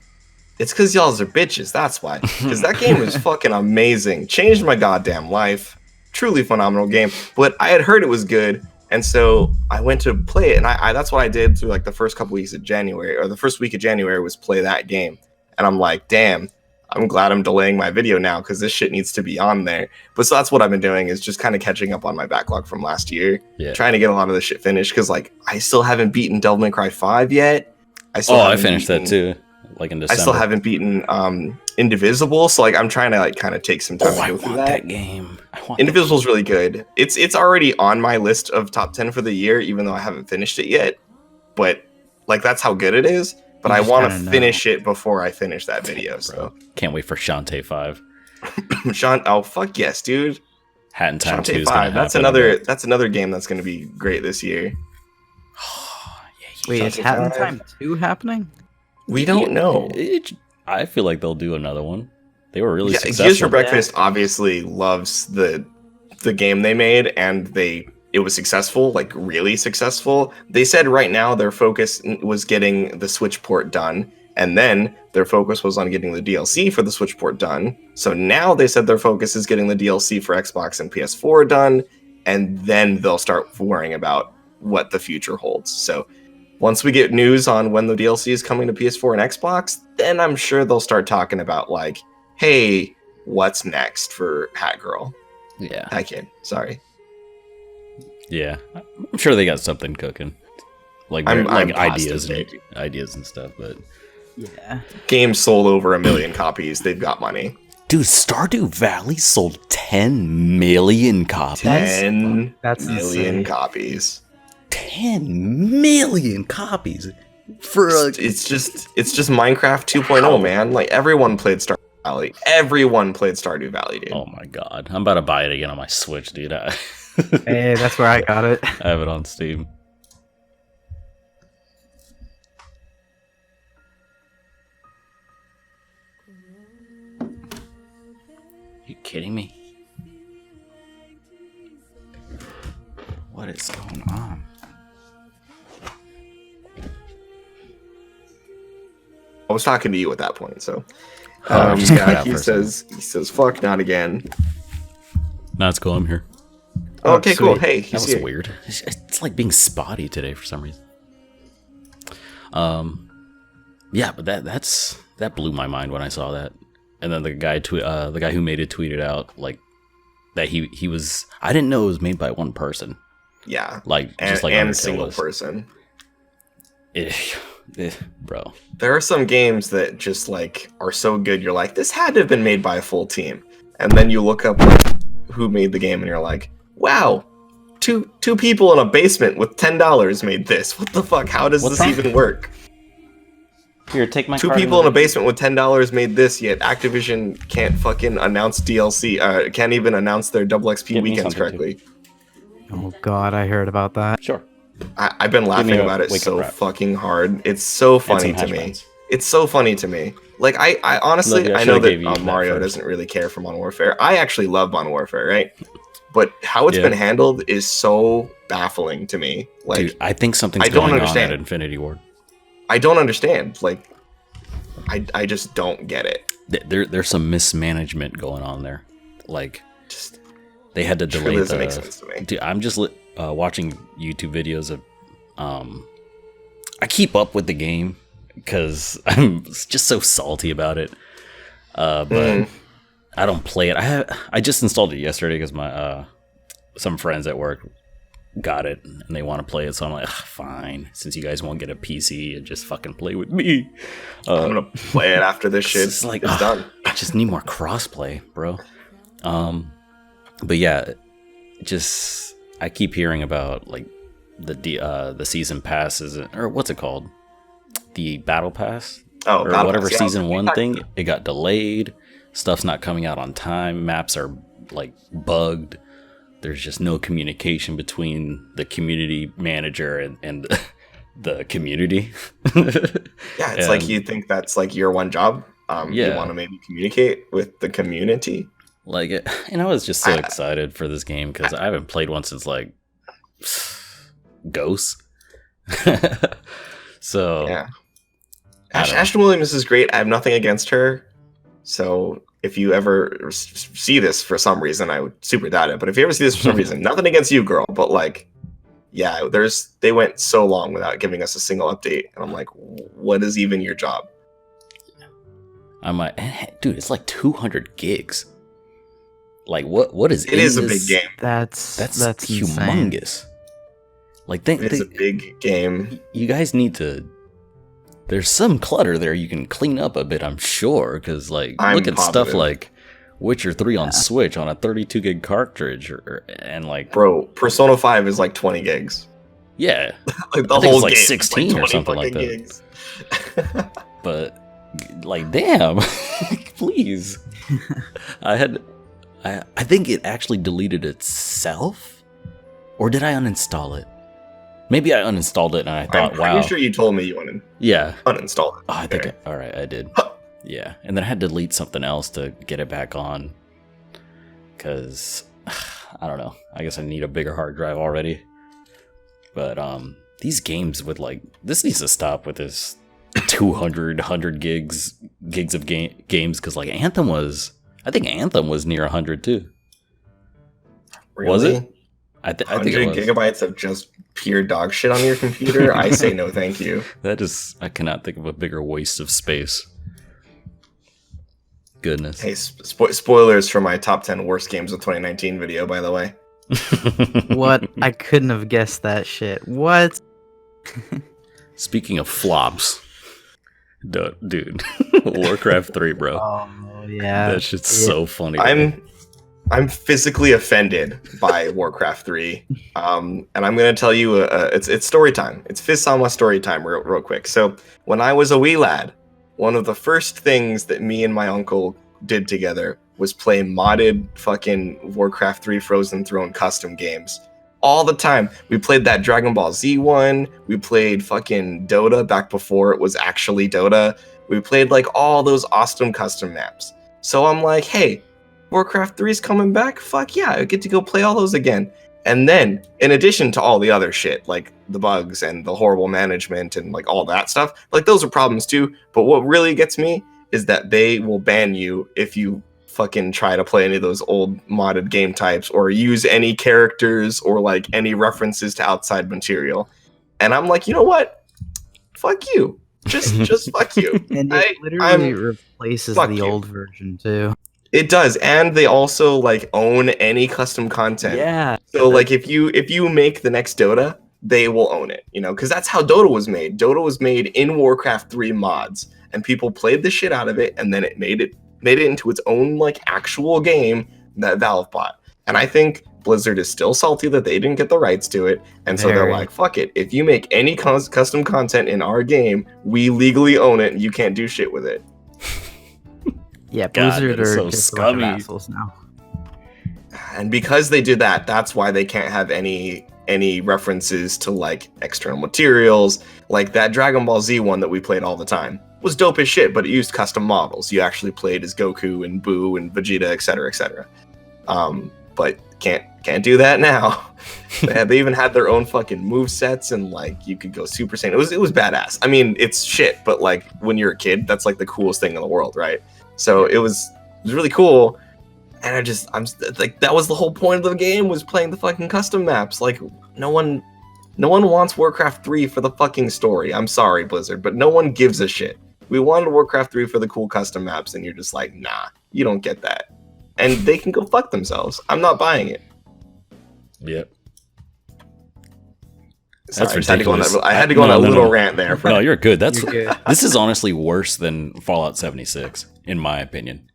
It's because y'all are bitches, that's why. Because that game was fucking amazing. Changed my goddamn life. Truly phenomenal game. But I had heard it was good, and so I went to play it, and I that's what I did through like the first couple weeks of January, or the first week of January was play that game. And I'm like, damn, I'm glad I'm delaying my video now, because this shit needs to be on there. But so that's what I've been doing, is just kind of catching up on my backlog from last year. Yeah. Trying to get a lot of this shit finished, because like, I still haven't beaten Devil May Cry 5 yet. I finished that too. Like in December. I still haven't beaten Indivisible, so like I'm trying to like kind of take some time to go through that game. Indivisible's really good. It's already on my list of top 10 for the year, even though I haven't finished it yet. But like that's how good it is. But I want to finish it before I finish that video. So can't wait for Shantae 5. Oh fuck yes, dude. Hat in Time 2 is 5. That's another game that's going to be great this year. Wait, is Hat in Time 2 happening? We don't know. I feel like they'll do another one. They were really successful. Gears for Breakfast obviously loves the game they made, and it was successful, like really successful. They said right now their focus was getting the Switch port done, and then their focus was on getting the DLC for the Switch port done. So now they said their focus is getting the DLC for Xbox and PS4 done, and then they'll start worrying about what the future holds. So once we get news on when the DLC is coming to PS4 and Xbox, then I'm sure they'll start talking about like, hey, what's next for Hat Girl? Yeah. Hat Kid, sorry. Yeah. I'm sure they got something cooking. Like ideas and stuff, but yeah. Games sold over 1 million copies. They've got money. Dude, Stardew Valley sold 10 million copies. 10 million copies. 10 million copies for it's just Minecraft 2.0, man. Like everyone played Stardew Valley. Everyone played Stardew Valley, dude. Oh my god, I'm about to buy it again on my Switch, dude. Hey, that's where I got it. I have it on Steam. You kidding me? What is going on? I was talking to you at that point, so he says fuck, not again. No, it's cool, I'm here. Okay, cool. Hey, that was weird. It's like being spotty today for some reason. Yeah, but that blew my mind when I saw that. And then the guy who made it tweeted out like that he was, I didn't know it was made by one person. Yeah, like just like a single person. Bro, there are some games that just like are so good you're like, this had to have been made by a full team, and then you look up like who made the game and you're like, wow, two people in a basement with $10 made this. What the fuck? How does this even work? Here, take my 2 people in a basement with $10 made this, yet Activision can't fucking announce DLC, can't even announce their double XP weekends correctly. Oh god, I heard about that. Sure. I've been laughing about it so fucking hard. It's so funny to me. It's so funny to me. Like, I honestly, I know that Mario doesn't really care for Modern Warfare. I actually love Modern Warfare, right? But how it's been handled is so baffling to me. Like, dude, I think something's going on at Infinity Ward. I don't understand. Like, I just don't get it. There's some mismanagement going on there. Like, just they had to delay. Really doesn't make sense to me. Dude, I'm just watching YouTube videos of. I keep up with the game because I'm just so salty about it. But I don't play it. I just installed it yesterday because my some friends at work got it and they want to play it, so I'm like, fine, since you guys won't get a PC and just fucking play with me. I'm gonna play it after this shit. It's like it's done. I just need more crossplay, bro. But yeah, just I keep hearing about like the season passes, or what's it called, the battle pass, or whatever pass, yeah, season 1 thing. It got delayed. Stuff's not coming out on time. Maps are like bugged. There's just no communication between the community manager and the community. Yeah, it's like you think that's like your one job. You want to maybe communicate with the community. Like, and I was just so excited for this game because I haven't played one since like Ghosts. So yeah, Ashton Williams is great. I have nothing against her. So if you ever see this for some reason, I would super doubt it. But if you ever see this for some reason, nothing against you, girl. But like, yeah, they went so long without giving us a single update, and I'm like, what is even your job? I'm like, dude, it's like 200 gigs. Like, what is it? Is a big game. That's humongous. Insane. Like, it's a big game. You guys need to. There's some clutter there you can clean up a bit, I'm sure, because like look at stuff like Witcher 3 on Switch on a 32 gig cartridge, and like, bro, Persona 5 is like 20 gigs. Yeah, like the whole like game 16 like or something like that. But like, damn, please. I think it actually deleted itself, or did I uninstall it? Maybe I uninstalled it and I thought, wow. I'm pretty sure you told me you uninstalled it. Oh, I think all right, I did. Yeah, and then I had to delete something else to get it back on. Because, I don't know. I guess I need a bigger hard drive already. But these games with like, this needs to stop with this 100 gigs of games. Because like I think Anthem was near 100 too. Really? Was it? I think 100 gigabytes of just pure dog shit on your computer? I say no thank you. I cannot think of a bigger waste of space. Goodness. Hey, spoilers for my top 10 worst games of 2019 video, by the way. What? I couldn't have guessed that shit. What? Speaking of flops, dude, Warcraft 3, bro. Oh, yeah. That shit's so funny. I'm physically offended by Warcraft 3, and I'm gonna tell you, it's story time. It's Fizz-sama story time, real quick. So when I was a wee lad, one of the first things that me and my uncle did together was play modded fucking Warcraft 3 Frozen Throne custom games all the time. We played that Dragon Ball Z one. We played fucking Dota back before it was actually Dota. We played like all those awesome custom maps. So I'm like, hey, Warcraft 3 is coming back? Fuck yeah, I get to go play all those again. And then, in addition to all the other shit, like the bugs and the horrible management and like all that stuff, like those are problems too. But what really gets me is that they will ban you if you fucking try to play any of those old modded game types or use any characters or like any references to outside material. And I'm like, you know what? Fuck you. Just fuck you. And it literally replaces the old version too. It does, and they also like own any custom content. Yeah. So like if you make the next Dota, they will own it, you know, because that's how Dota was made. Dota was made in Warcraft 3 mods, and people played the shit out of it, and then it made it into its own like actual game that Valve bought. And I think Blizzard is still salty that they didn't get the rights to it, and so they're like, fuck it. If you make any custom content in our game, we legally own it, and you can't do shit with it. Yeah, Blizzard are so just scummy. assholes now. And because they did that, that's why they can't have any references to like external materials. Like that Dragon Ball Z one that we played all the time was dope as shit, but it used custom models. You actually played as Goku and Boo and Vegeta, etc., etc. But can't do that now. They even had their own fucking movesets, and like you could go Super Saiyan. It was badass. I mean, it's shit, but like when you're a kid, that's like the coolest thing in the world, right? So it was really cool, and I'm like, that was the whole point of the game, was playing the fucking custom maps. Like no one wants Warcraft 3 for the fucking story. I'm sorry, Blizzard, but no one gives a shit. We wanted Warcraft 3 for the cool custom maps, and you're just like, nah, you don't get that. And they can go fuck themselves. I'm not buying it. Yep. Sorry, That's ridiculous. I had to go on a little rant there. No, you're good. You're good. This is honestly worse than Fallout 76, in my opinion.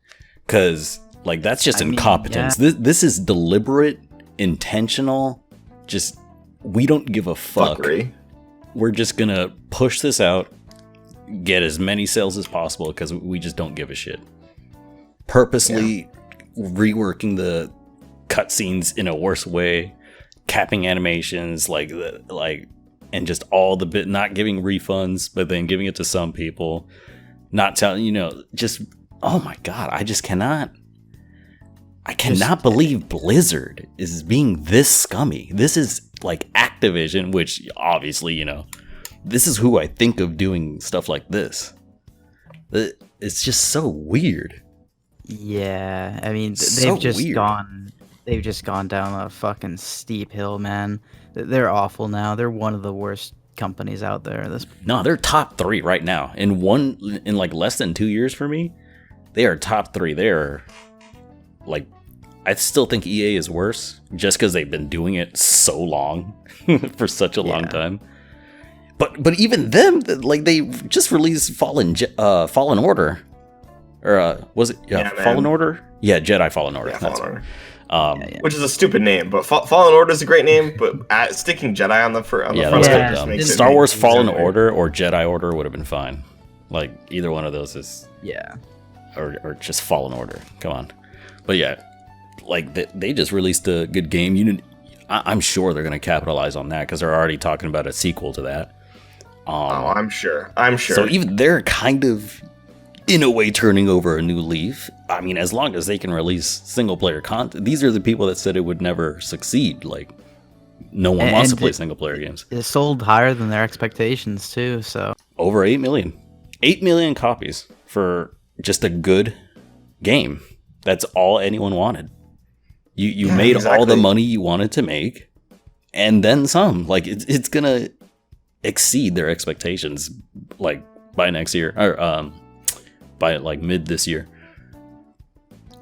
Because Like, that's just I mean, incompetence. This is deliberate, intentional. Just, we don't give a fuck. Fuckery. We're just gonna push this out, get as many sales as possible because we just don't give a shit. Purposely reworking the cutscenes in a worse way, capping animations, and just all the bit, not giving refunds, but then giving it to some people, not telling, just, oh my god, I cannot believe Blizzard is being this scummy. This is like Activision, which obviously, this is who I think of doing stuff like this. It's just so weird. Yeah, I mean, So they've just weird. gone down a fucking steep hill, man. They're awful now. They're one of the worst companies out there. No, they're top 3 right now. In like less than 2 years for me, they are top 3. They're like, I still think EA is worse just because they've been doing it so long for such a long time. But even them, like, they just released Fallen Order, or was it Fallen Order? Yeah, Jedi Fallen Order. Yeah, That's Fallen Order. Which is a stupid name, but Fallen Order is a great name. But sticking Jedi on the front that's just dumb. makes Star Wars Fallen weird. Order or Jedi Order would have been fine. Like, either one of those is or just Fallen Order. Come on. But yeah, like, they just released a good game. I'm sure they're going to capitalize on that because they're already talking about a sequel to that. I'm sure. So even they're kind of, in a way, turning over a new leaf. I mean, as long as they can release single-player content. These are the people that said it would never succeed. Like, no one wants to play single-player games. It sold higher than their expectations, too, so... Over 8 million. 8 million copies for just a good game. That's all anyone wanted. You made all the money you wanted to make, and then some. Like, it's gonna exceed their expectations, like, by next year, or by like mid this year.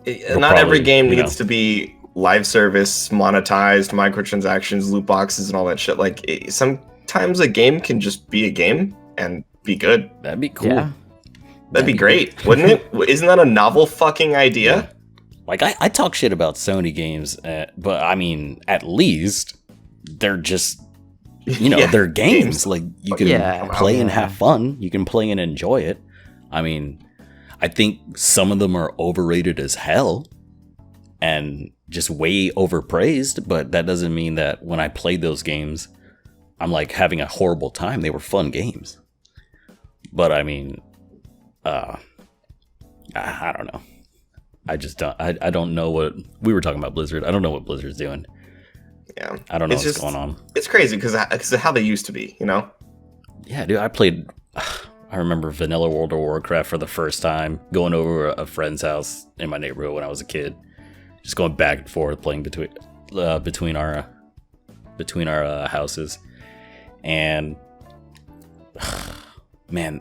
Not every game needs to be live service, monetized, microtransactions, loot boxes, and all that shit. Like, sometimes a game can just be a game and be good. That'd be cool. Yeah. That'd be great, wouldn't it? Isn't that a novel fucking idea? Yeah. Like, I talk shit about Sony games, but I mean, at least they're just, they're games. Like, you can play and have fun. You can play and enjoy it. I mean, I think some of them are overrated as hell and just way overpraised, but that doesn't mean that when I played those games, I'm like having a horrible time. They were fun games. But I mean, I don't know. I just don't. I don't know what we were talking about. Blizzard. I don't know what Blizzard's doing. Yeah, I don't know what's going on. It's crazy because of how they used to be. Yeah, dude. I played. I remember Vanilla World of Warcraft for the first time, going over a friend's house in my neighborhood when I was a kid, just going back and forth playing between our houses, and man,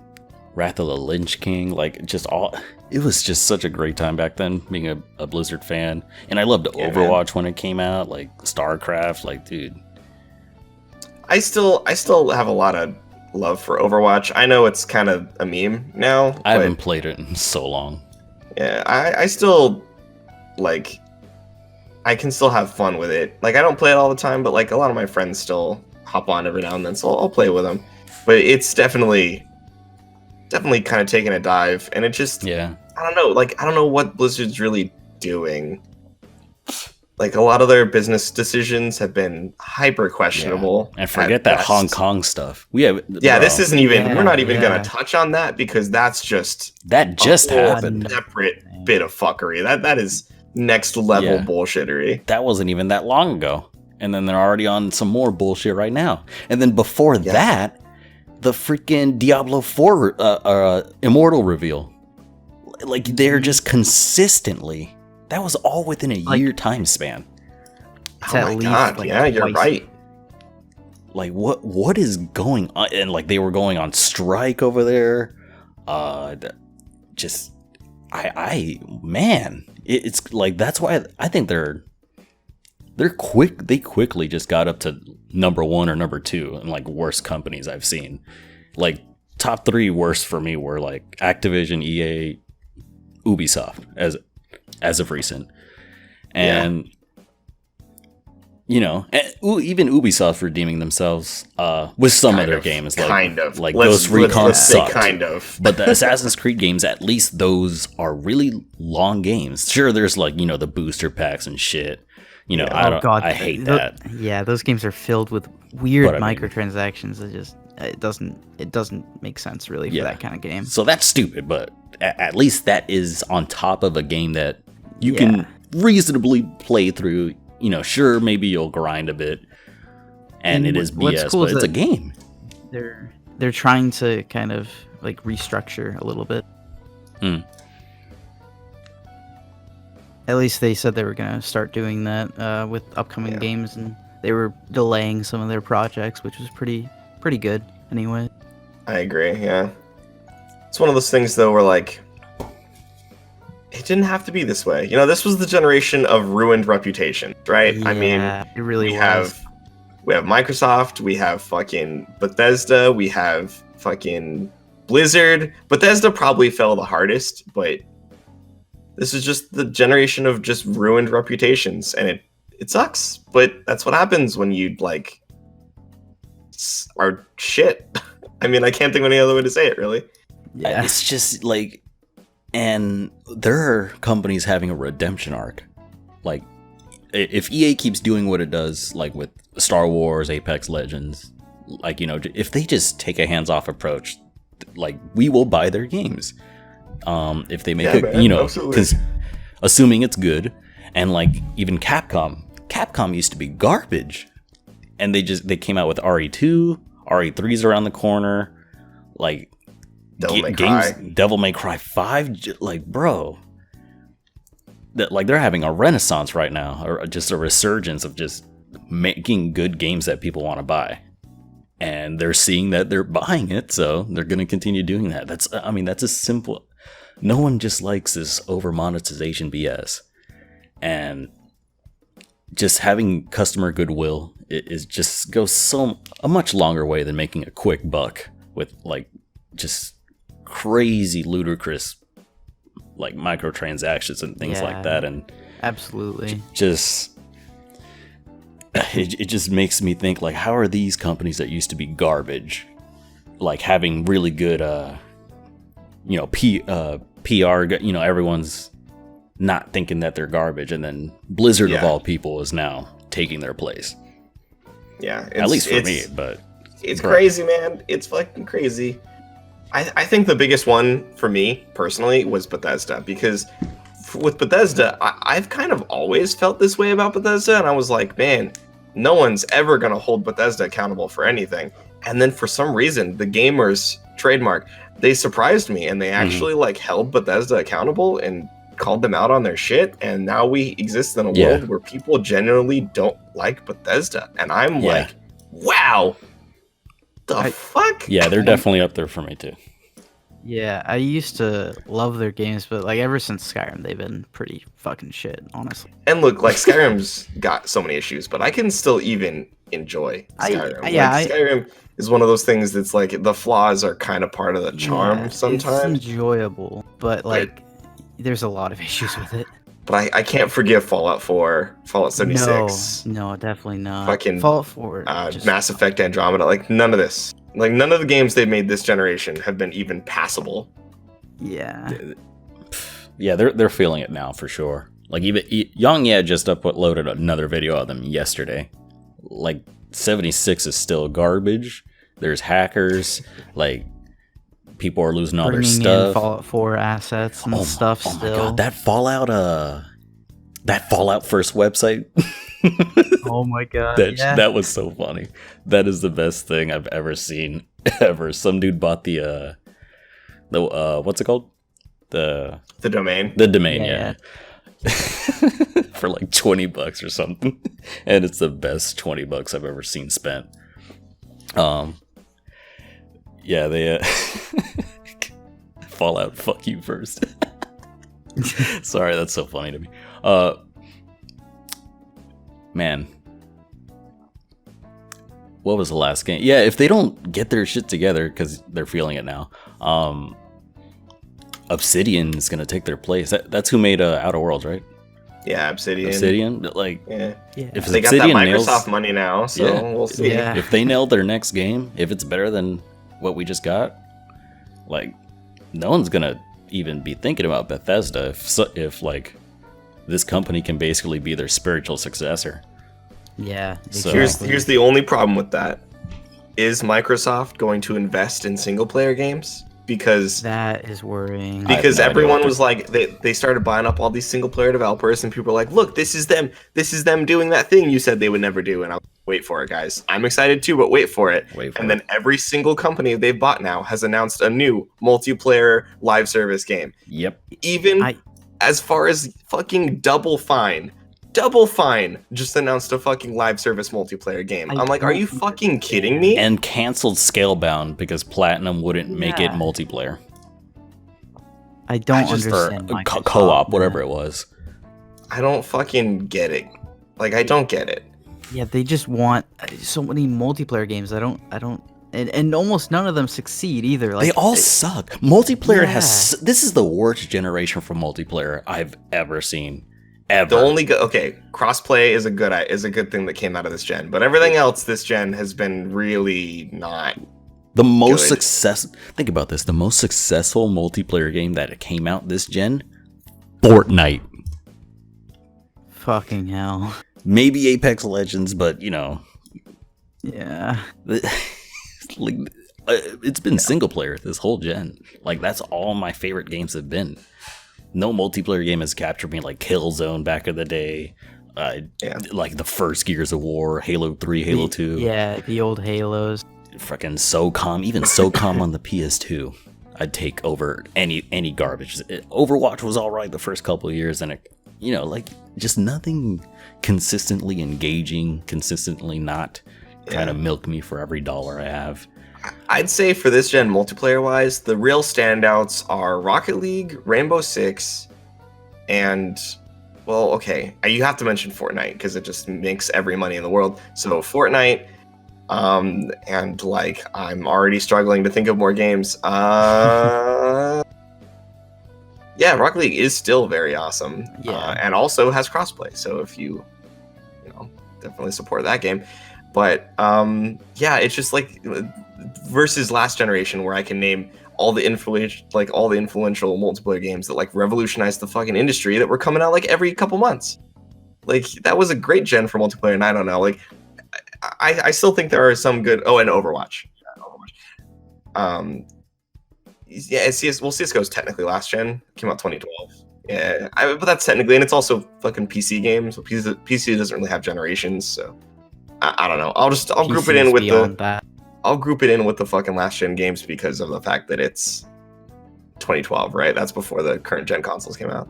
Wrath of the Lynch King, like, just all. It was just such a great time back then, being a Blizzard fan. And I loved Overwatch when it came out, like StarCraft, like, dude. I still have a lot of love for Overwatch. I know it's kind of a meme now. I haven't played it in so long. Yeah, I still, like, I can still have fun with it. Like, I don't play it all the time, but, like, a lot of my friends still hop on every now and then, so I'll play with them. But it's definitely kind of taking a dive, and it just, I don't know, like, I don't know what Blizzard's really doing. Like, a lot of their business decisions have been hyper questionable. And forget that best. Hong Kong stuff. This isn't even, we're not even gonna touch on that, because that's just happened. Separate bit of fuckery. That is next level bullshittery. That wasn't even that long ago, and then they're already on some more bullshit right now. And then before that, the freaking Diablo 4 Immortal reveal. Like, they're just consistently. That was all within a year time span. Oh my god, yeah, you're right. Like, what is going on? And, like, they were going on strike over there. It's like, that's why I think they're quick. They quickly just got up to number 1 or number 2 in, like, worst companies I've seen. Like, top 3 worst for me were, like, Activision, EA, Ubisoft. as of recent. And even Ubisoft redeeming themselves with some of their games, like Ghost Recon sucked. Kind of. But the Assassin's Creed games, at least those are really long games. Sure, there's like the booster packs and shit. I hate that. Yeah, those games are filled with weird microtransactions. It doesn't make sense really for that kind of game. So that's stupid, but at least that is on top of a game that you can reasonably play through. Sure, maybe you'll grind a bit, and it is BS, but it's a game. They're trying to kind of like restructure a little bit. At least they said they were going to start doing that with upcoming games, and they were delaying some of their projects, which was pretty good anyway. I agree, yeah. It's one of those things, though, where, like, it didn't have to be this way. This was the generation of ruined reputation, right? Yeah, I mean, it really we have Microsoft, we have fucking Bethesda, we have fucking Blizzard. Bethesda probably fell the hardest, but this is just the generation of just ruined reputations, and it sucks, but that's what happens when you, like, are shit. I mean, I can't think of any other way to say it, really. Yeah. It's just, like, and there are companies having a redemption arc. Like, if EA keeps doing what it does, like with Star Wars, Apex Legends, like, if they just take a hands-off approach, like, we will buy their games. If they make assuming it's good, and like even Capcom used to be garbage, and they came out with RE2, RE3's around the corner, like Devil May Cry 5, like, bro, that, like, they're having a renaissance right now, or just a resurgence of just making good games that people want to buy. And they're seeing that they're buying it, so they're going to continue doing that. That's a simple. No one just likes this over monetization BS, and just having customer goodwill is just goes a much longer way than making a quick buck with, like, just crazy ludicrous, like, microtransactions and things like that. And absolutely, it just makes me think, like, how are these companies that used to be garbage, like, having really good PR, everyone's not thinking that they're garbage, and then Blizzard of all people is now taking their place. Yeah, at least for me, but it's crazy, man. It's fucking crazy. I think the biggest one for me personally was Bethesda, because with Bethesda, I've kind of always felt this way about Bethesda, and I was like, man, no one's ever gonna hold Bethesda accountable for anything. And then for some reason, the gamers trademark, they surprised me, and they actually like held Bethesda accountable and called them out on their shit. And now we exist in a world where people genuinely don't like Bethesda, and I'm like, wow, the fuck? Yeah, they're definitely up there for me too. Yeah, I used to love their games, but like ever since Skyrim, they've been pretty fucking shit, honestly. And look, like, Skyrim's got so many issues, but I can still even enjoy Skyrim. Skyrim is one of those things that's like the flaws are kind of part of the charm sometimes. It's enjoyable, but like there's a lot of issues with it. But I can't forgive Fallout 4, Fallout 76. No, definitely not. Fucking Fallout 4. Mass Effect Andromeda. Like, none of this. Like, none of the games they've made this generation have been even passable. Yeah. Yeah, they're feeling it now for sure. Like, even Young just uploaded another video of them yesterday. Like, 76 is still garbage. There's hackers. Like, people are losing all their stuff. In Fallout 4 assets and stuff still. Oh my god, that Fallout first website. Oh my god. That was so funny. That is the best thing I've ever seen ever. Some dude bought the what's it called? The domain. The domain, yeah. For like $20 or something. And it's the best $20 I've ever seen spent. Yeah, they Fallout, fuck you first. Sorry, that's so funny to me. Man, what was the last game? Yeah, if they don't get their shit together, because they're feeling it now. Obsidian's gonna take their place. That's who made Outer Worlds, right? Yeah, Obsidian. Like, Yeah. if They got Obsidian that nails, Microsoft money now, so we'll see. Yeah. if they nail their next game, if it's better than what we just got, like, no one's gonna even be thinking about Bethesda if like this company can basically be their spiritual successor. Yeah. So- Exactly. Here's the only problem with that. Is Microsoft going to invest in single player games? Because That is worrying. I have because no idea everyone what was like they started buying up all these single player developers, and people were like, look, this is them doing that thing you said they would never do. And I was like, wait for it, guys. I'm excited too, but wait for it. And then every single company they've bought now has announced a new multiplayer live service game. Yep. Even as far as fucking Double Fine just announced a fucking live service multiplayer game. I'm like, are you fucking kidding me? And canceled Scalebound because Platinum wouldn't make it multiplayer. I don't Or understand. Microsoft, co-op, man. whatever it was. I don't fucking get it. Like, I don't get it. Yeah, they just want so many multiplayer games. I don't, and almost none of them succeed either. Like They all suck. Multiplayer this is the worst generation for multiplayer I've ever seen. Ever. The only crossplay is a good thing that came out of this gen, but everything else this gen has been really not. The most good. Think about this. The most successful multiplayer game that came out this gen, Fortnite. Fucking hell. Maybe Apex Legends, but you know, Yeah. like, it's been single player this whole gen. Like, that's all my favorite games have been. No multiplayer game has captured me like Killzone back in the day. Like the first Gears of War, Halo 3, Halo 2. Yeah, the old Halos. Freaking SOCOM, even SOCOM on the PS2. I'd take over any garbage. Overwatch was alright the first couple of years, and it, you know, like, just nothing consistently engaging, consistently not trying to milk me for every dollar I have. I'd say for this gen multiplayer wise, the real standouts are Rocket League, Rainbow Six, and you have to mention Fortnite because it just makes every money in the world. So Fortnite, and like I'm already struggling to think of more games. Yeah, Rocket League is still very awesome. Yeah. And also has crossplay. So if you definitely support that game. But yeah, it's just like versus last generation where I can name all the influential multiplayer games that like revolutionized the fucking industry that were coming out like every couple months. Like that was a great gen for multiplayer, and I don't know, like I still think there are some good. Oh, and Overwatch. Yeah, CS:GO is technically last gen. Came out 2012. Yeah, but that's technically, and it's also fucking PC games. So PC doesn't really have generations, so I don't know. I'll group it in with I'll group it in with the fucking last gen games because of the fact that it's 2012, right? That's before the current gen consoles came out.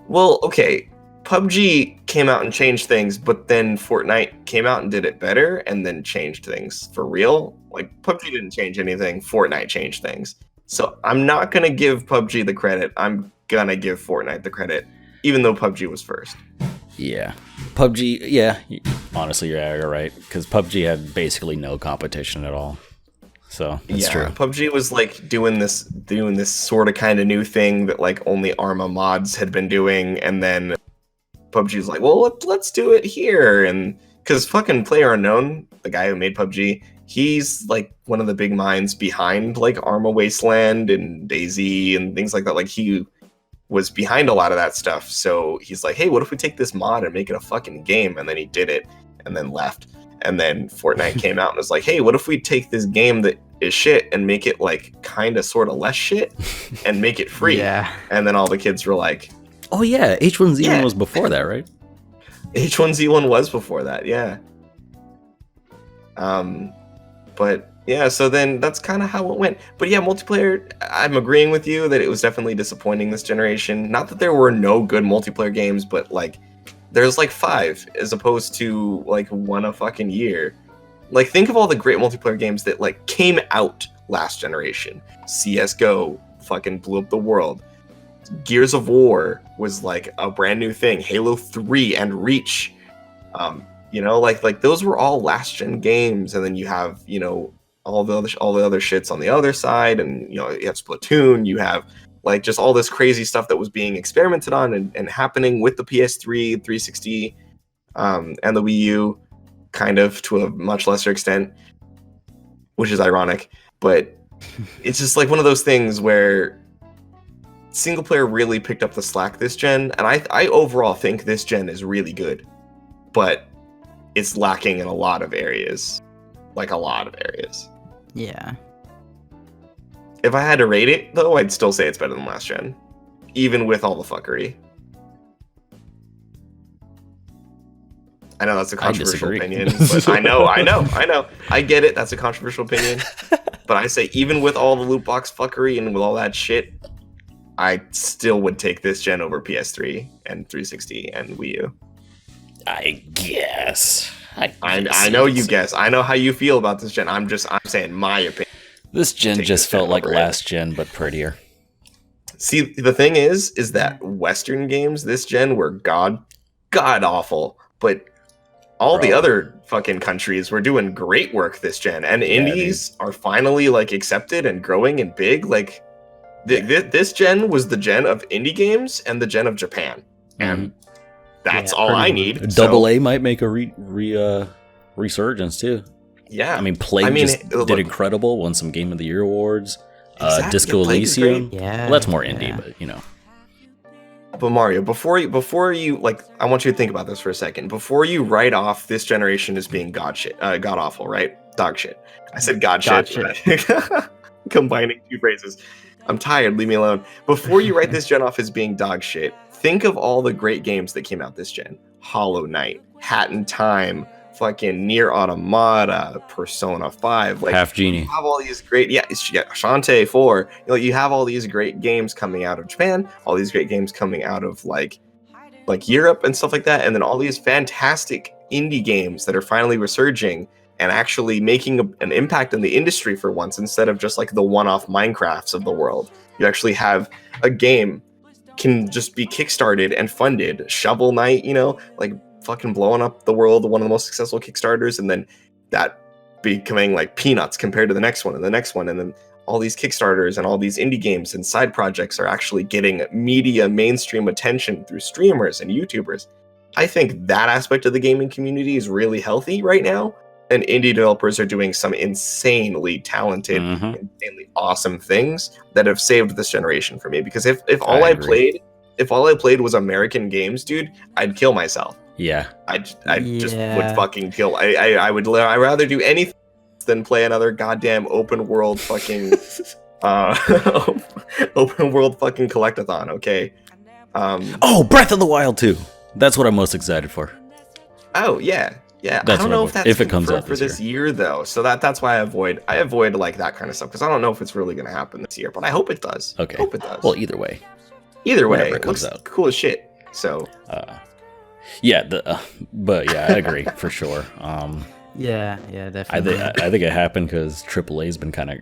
Well, okay, PUBG came out and changed things, but then Fortnite came out and did it better and then changed things for real. Like PUBG didn't change anything, Fortnite changed things. So I'm not gonna give PUBG the credit. I'm gonna give Fortnite the credit, even though PUBG was first. Yeah, PUBG. Yeah, honestly, you're right, because PUBG had basically no competition at all. So that's true. PUBG was like doing this sort of kind of new thing that like only Arma mods had been doing, and then PUBG's like, well, let's do it here, and because fucking PlayerUnknown, the guy who made PUBG, he's like one of the big minds behind like Arma Wasteland and DayZ and things like that. Like he was behind a lot of that stuff. So he's like, hey, what if we take this mod and make it a fucking game? And then he did it and then left. And then Fortnite came out and was like, hey, what if we take this game that is shit and make it like kind of sort of less shit and make it free? Yeah. And then all the kids were like, oh yeah, H1Z1 was before that, right? H1Z1 was before that, yeah. But yeah, so then that's kind of how it went. But yeah, multiplayer, I'm agreeing with you that it was definitely disappointing this generation. Not that there were no good multiplayer games, but like there's like 5 as opposed to like 1 a fucking year. Like think of all the great multiplayer games that like came out last generation. CS:GO fucking blew up the world. Gears of War was like a brand new thing. Halo 3 and Reach. Like those were all last gen games, and then you have, all the other shits on the other side, and you have Splatoon, you have like just all this crazy stuff that was being experimented on and happening with the PS3, 360, and the Wii U, kind of to a much lesser extent, which is ironic. But it's just like one of those things where single player really picked up the slack this gen, and I overall think this gen is really good, but it's lacking in a lot of areas. Like a lot of areas. Yeah. If I had to rate it, though, I'd still say it's better than last gen, even with all the fuckery. I know that's a controversial opinion, but I know. I get it. That's a controversial opinion. But I say even with all the loot box fuckery and with all that shit, I still would take this gen over PS3 and 360 and Wii U. I guess. I know you guess. I know how you feel about this gen. I'm saying my opinion. This gen just felt like last gen, but prettier. See, the thing is that Western games this gen were god awful, but all the other fucking countries were doing great work this gen, and indies are finally like accepted and growing and big. Like this gen was the gen of indie games and the gen of Japan, and that's all I need. Double A might make a resurgence too. Yeah, I mean, Plague just did incredible. Won some Game of the Year awards. Exactly. Disco Elysium. Yeah, well, that's more indie, but you know. But Mario, before you like, I want you to think about this for a second. Before you write off this generation as being god awful, right? Dog shit. I said god shit. Combining two phrases. I'm tired. Leave me alone. Before you write this gen off as being dog shit, think of all the great games that came out this gen: Hollow Knight, Hat in Time, fucking Nier Automata, Persona 5, like Half Genie. You have all these great, Shantae 4. You know, you have all these great games coming out of Japan, all these great games coming out of like Europe and stuff like that, and then all these fantastic indie games that are finally resurging and actually making an impact in the industry for once, instead of just like the one-off Minecrafts of the world. You actually have a game can just be kickstarted and funded. Shovel Knight, you know, like fucking blowing up the world, one of the most successful Kickstarters, and then that becoming like peanuts compared to the next one and the next one, and then all these Kickstarters and all these indie games and side projects are actually getting media mainstream attention through streamers and YouTubers. I think that aspect of the gaming community is really healthy right now, and indie developers are doing some insanely talented, insanely awesome things that have saved this generation for me. Because if all I played was American games, dude, I'd kill myself. Yeah, I just would fucking kill. I'd rather do anything than play another goddamn open world fucking open world fucking collectathon. Okay. Breath of the Wild 2. That's what I'm most excited for. Oh yeah. I don't know if that's if it comes out for this year though. So that's why I avoid like that kind of stuff, because I don't know if it's really gonna happen this year. But I hope it does. Okay. I hope it does. Well, either way, it looks cool as shit. So. But yeah, I agree for sure. Yeah, definitely. I think it happened because AAA's been kind of,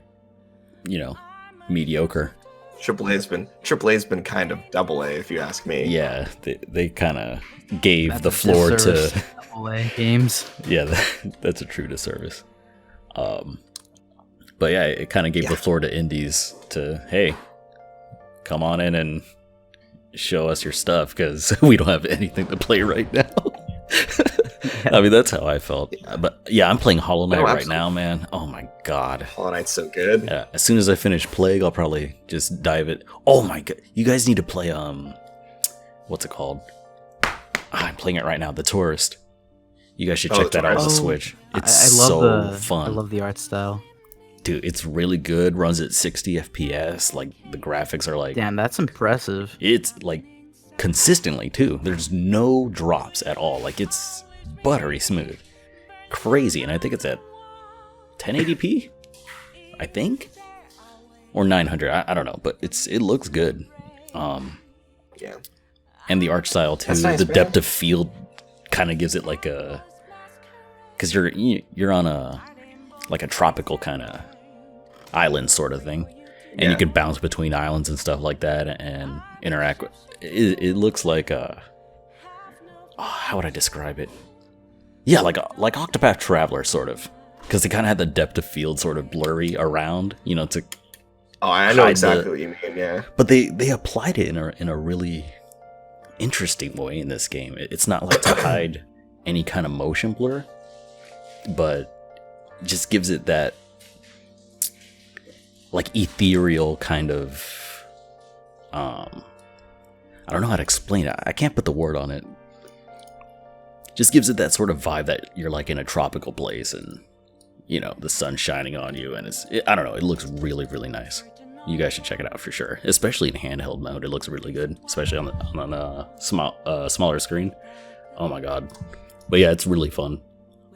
mediocre. AAA's been kind of double A, if you ask me. Yeah, they kind of gave the floor to AA games. Yeah, that's a true disservice. But yeah, it kind of gave the floor to indies to, hey, come on in and show us your stuff, because we don't have anything to play right now. I mean, that's how I felt. But yeah, I'm playing Hollow Knight right now, man. Oh my god, Hollow Knight's so good. Yeah, as soon as I finish Plague, I'll probably just dive it. Oh my god, you guys need to play what's it called? I'm playing it right now, The Tourist. You guys should check that out on the Switch. It's so fun. I love the art style. Dude, it's really good. Runs at 60 FPS. Like, the graphics are like... Damn, that's impressive. It's like consistently too. There's no drops at all. Like, it's buttery smooth. Crazy. And I think it's at 1080p, I think, or 900. I don't know, but it looks good. Yeah. And the art style too. Nice, the depth of field kind of gives it like a, because you're on a like a tropical kind of island sort of thing, and you can bounce between islands and stuff like that and interact with it. Looks like how would I describe it? Yeah, like Octopath Traveler sort of, because they kind of had the depth of field sort of blurry around, to Oh, I know exactly what you mean. Yeah, but they applied it in a really interesting way in this game. It's not like to hide any kind of motion blur, but it just gives it that like ethereal kind of I don't know how to explain it. I can't put the word on it. Just gives it that sort of vibe that you're like in a tropical place and you know the sun's shining on you, and I don't know, it looks really, really nice. You guys should check it out for sure, especially in handheld mode. It looks really good, especially on a smaller screen. Oh my god! But yeah, it's really fun.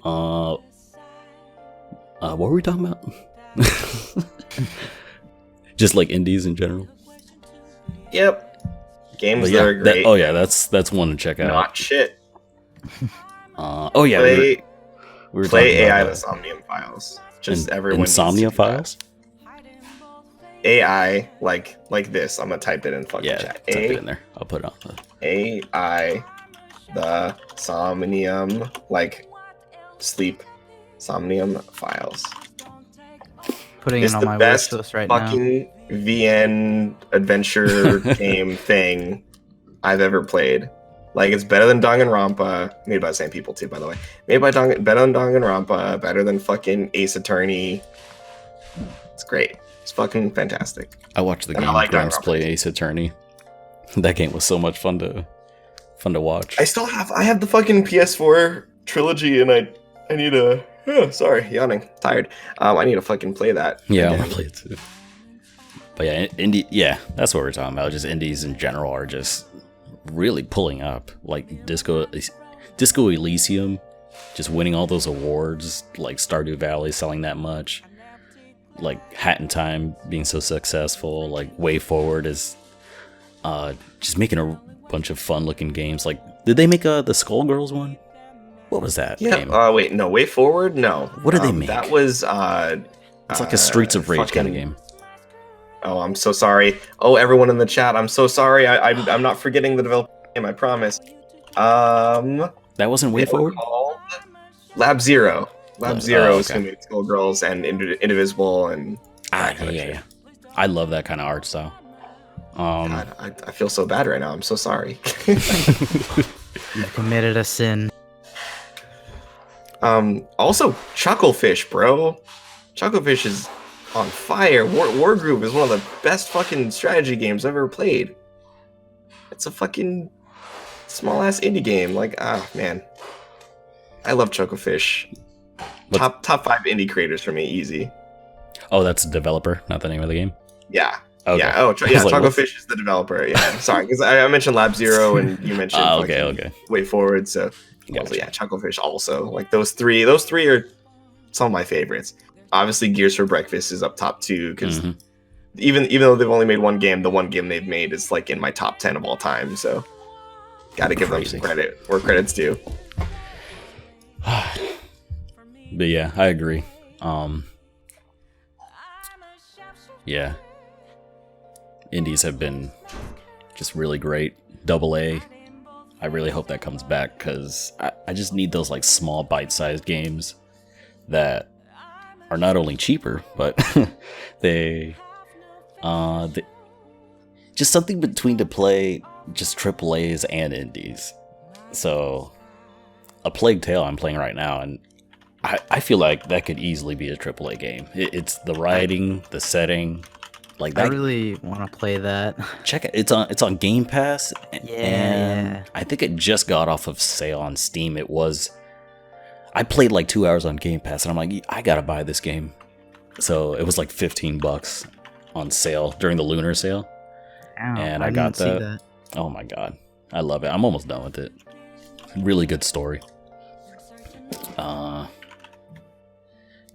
What were we talking about? Just like indies in general. Yep. Games that are great. Oh yeah, that's one to check out. Not shit. Oh yeah, we were play talking AI about the Somnium Files. Just everyone. Insomnia Files. AI like this. I'm gonna type it in fucking chat. Type it in there. I'll put it on. AI the Somnium like sleep Somnium Files. Putting It's it on the my best wish list right now. fucking VN adventure game thing I've ever played. Like, it's better than Danganronpa, made by the same people too, by the way. Better than Danganronpa, better than fucking Ace Attorney. It's great. It's fucking fantastic. I watched the And game I like Grimes Danganronpa. play Ace Attorney. That game was so much fun to watch. I have the fucking PS4 trilogy, and I need to. Sorry, yawning, tired. I need to fucking play that. Yeah, I again. want to play it too. But yeah, indie. Yeah, that's what we're talking about. Just indies in general are just really pulling up. Like Disco Elysium, just winning all those awards. Like Stardew Valley selling that much. Like Hat in Time being so successful. Like Way Forward is just making a bunch of fun looking games. Like, did they make the Skullgirls one? What was that game? Wait, no, Way Forward? No. What did they make? That was It's like a Streets of Rage kind of game. Oh, I'm so sorry. Oh, everyone in the chat, I'm so sorry. I'm not forgetting the developer name, I promise. That wasn't Way Forward? Lab Zero. Lab Zero is okay. who made Skullgirls and Indivisible and that kind of shit. Yeah. I love that kind of art style. God, I feel so bad right now. I'm so sorry. You've committed a sin. Also, Chucklefish, bro. Chucklefish is on fire. Wargroove is one of the best fucking strategy games I've ever played. It's a fucking small-ass indie game. Like, man. I love Chucklefish. Top 5 indie creators for me, easy. Oh, that's the developer, not the name of the game? Yeah. Okay. Yeah. I was like, Chucklefish is the developer. Yeah. Sorry, because I mentioned Lab Zero and you mentioned okay. Way Forward. So Gotcha. yeah, Chucklefish also. Like those three are some of my favorites. Obviously, Gears for Breakfast is up top too, because even though they've only made one game, the one game they've made is like in my top 10 of all time. So gotta give them some credit where credit's due. But yeah, I agree. Yeah. Indies have been just really great. AA. I really hope that comes back because I just need those like small bite-sized games that are not only cheaper, but they just something between to play just AAAs and indies. So A Plague Tale I'm playing right now, and I feel like that could easily be a AAA game. It's the writing, the setting, like that. I really want to play that. Check it. It's on Game Pass. Yeah. And I think it just got off of sale on Steam. I played like 2 hours on Game Pass, and I'm like, I gotta buy this game. So it was like $15 on sale during the Lunar sale. Ow, And I I got didn't see that. Oh my god, I love it. I'm almost done with it. Really good story.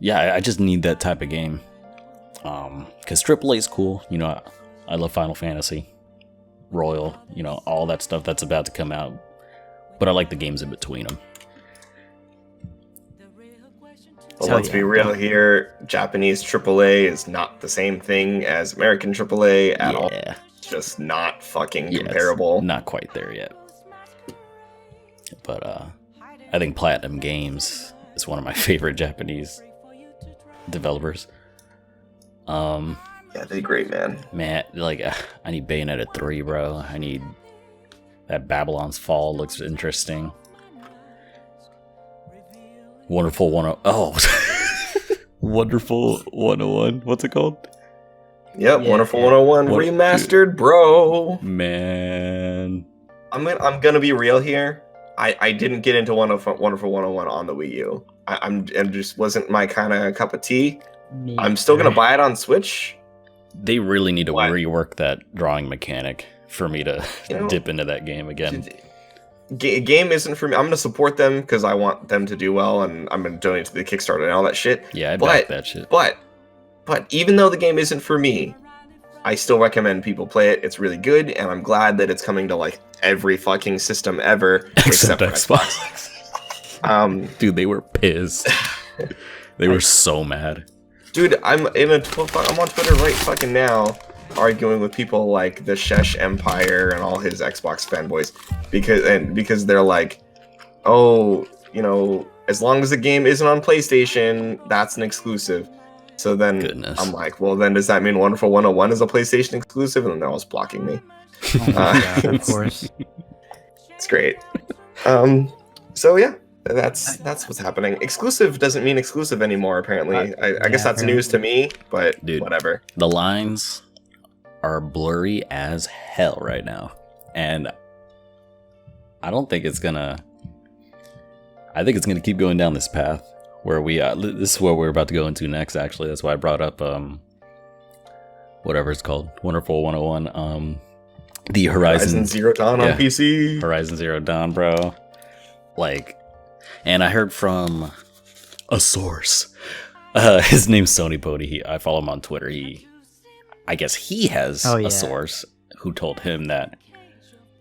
Yeah, I just need that type of game. Because AAA is cool. You know, I love Final Fantasy, Royal, you know, all that stuff that's about to come out. But I like the games in between them. Well, let's be real here. Japanese AAA is not the same thing as American AAA at all. It's just not fucking comparable. Not quite there yet. But I think Platinum Games is one of my favorite Japanese developers. Yeah, they're great, man. Man, like, I need Bayonetta 3, bro. I need that Babylon's Fall looks interesting. Wonderful 101. Oh, Wonderful 101. What's it called? Yep, yeah, Wonderful 101 remastered, bro. Man, I'm gonna be real here. I didn't get into Wonderful 101 on the Wii U. It just wasn't my kind of cup of tea. I'm still gonna buy it on Switch. They really need to rework that drawing mechanic for me to dip into that game again. Game isn't for me. I'm gonna support them because I want them to do well, and I'm gonna donate to the Kickstarter and all that shit. Yeah, I back that shit. But even though the game isn't for me, I still recommend people play it. It's really good, and I'm glad that it's coming to like every fucking system ever except Xbox. Dude, they were pissed. They were so mad. Dude, I'm on Twitter right fucking now, arguing with people like the Shesh Empire and all his Xbox fanboys because they're like, oh, as long as the game isn't on PlayStation, that's an exclusive. So then I'm like, well, then does that mean Wonderful 101 is a PlayStation exclusive? And then they're all blocking me. Oh my God, of course. It's great. So yeah, that's what's happening. Exclusive doesn't mean exclusive anymore, apparently. I guess that's news to me, but dude, whatever. The lines are blurry as hell right now. And I don't think it's gonna... I think it's gonna keep going down this path. Where we this is what we're about to go into next, actually. That's why I brought up whatever it's called, Wonderful 101, the Horizon Zero Dawn on PC. Horizon Zero Dawn, bro. Like, and I heard from a source. His name's Sony Pody. I follow him on Twitter. I guess he has a source who told him that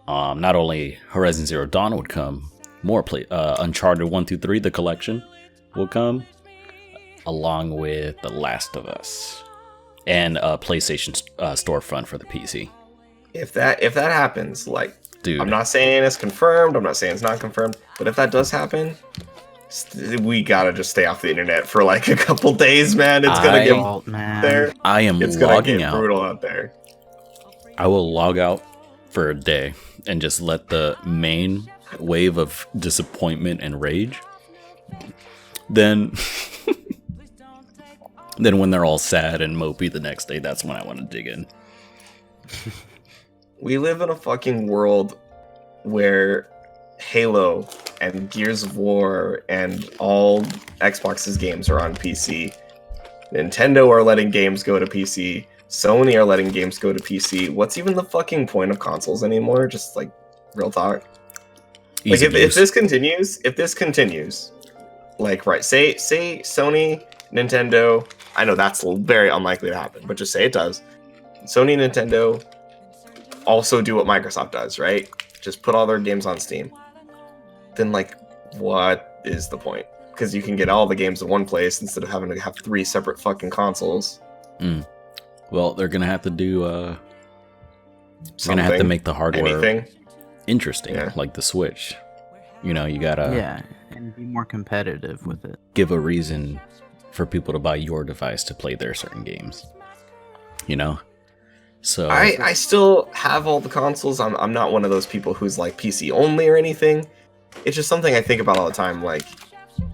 not only Horizon Zero Dawn would come, more Uncharted 1 through 3, the collection, will come, along with The Last of Us and a PlayStation storefront for the PC. If that happens, like, dude, I'm not saying it's confirmed, I'm not saying it's not confirmed, but if that does happen, we gotta just stay off the internet for like a couple days, man. It's gonna get there. I am it's logging gonna get brutal out there. I will log out for a day and just let the main wave of disappointment and rage. Then when they're all sad and mopey the next day, that's when I want to dig in. We live in a fucking world where Halo and Gears of War and all Xbox's games are on PC. Nintendo are letting games go to PC. Sony are letting games go to PC. What's even the fucking point of consoles anymore? Just like real talk. Like if this continues, like, right, say Sony, Nintendo, I know that's very unlikely to happen, but just say it does. Sony and Nintendo also do what Microsoft does, right? Just put all their games on Steam. Then, like, what is the point? Because you can get all the games in one place instead of having to have 3 separate fucking consoles. Well, they're going to have to do, they're going to have to make the hardware interesting, like the Switch. You gotta... Yeah, and be more competitive with it. Give a reason for people to buy your device to play their certain games. So... I still have all the consoles. I'm not one of those people who's like PC only or anything. It's just something I think about all the time. Like,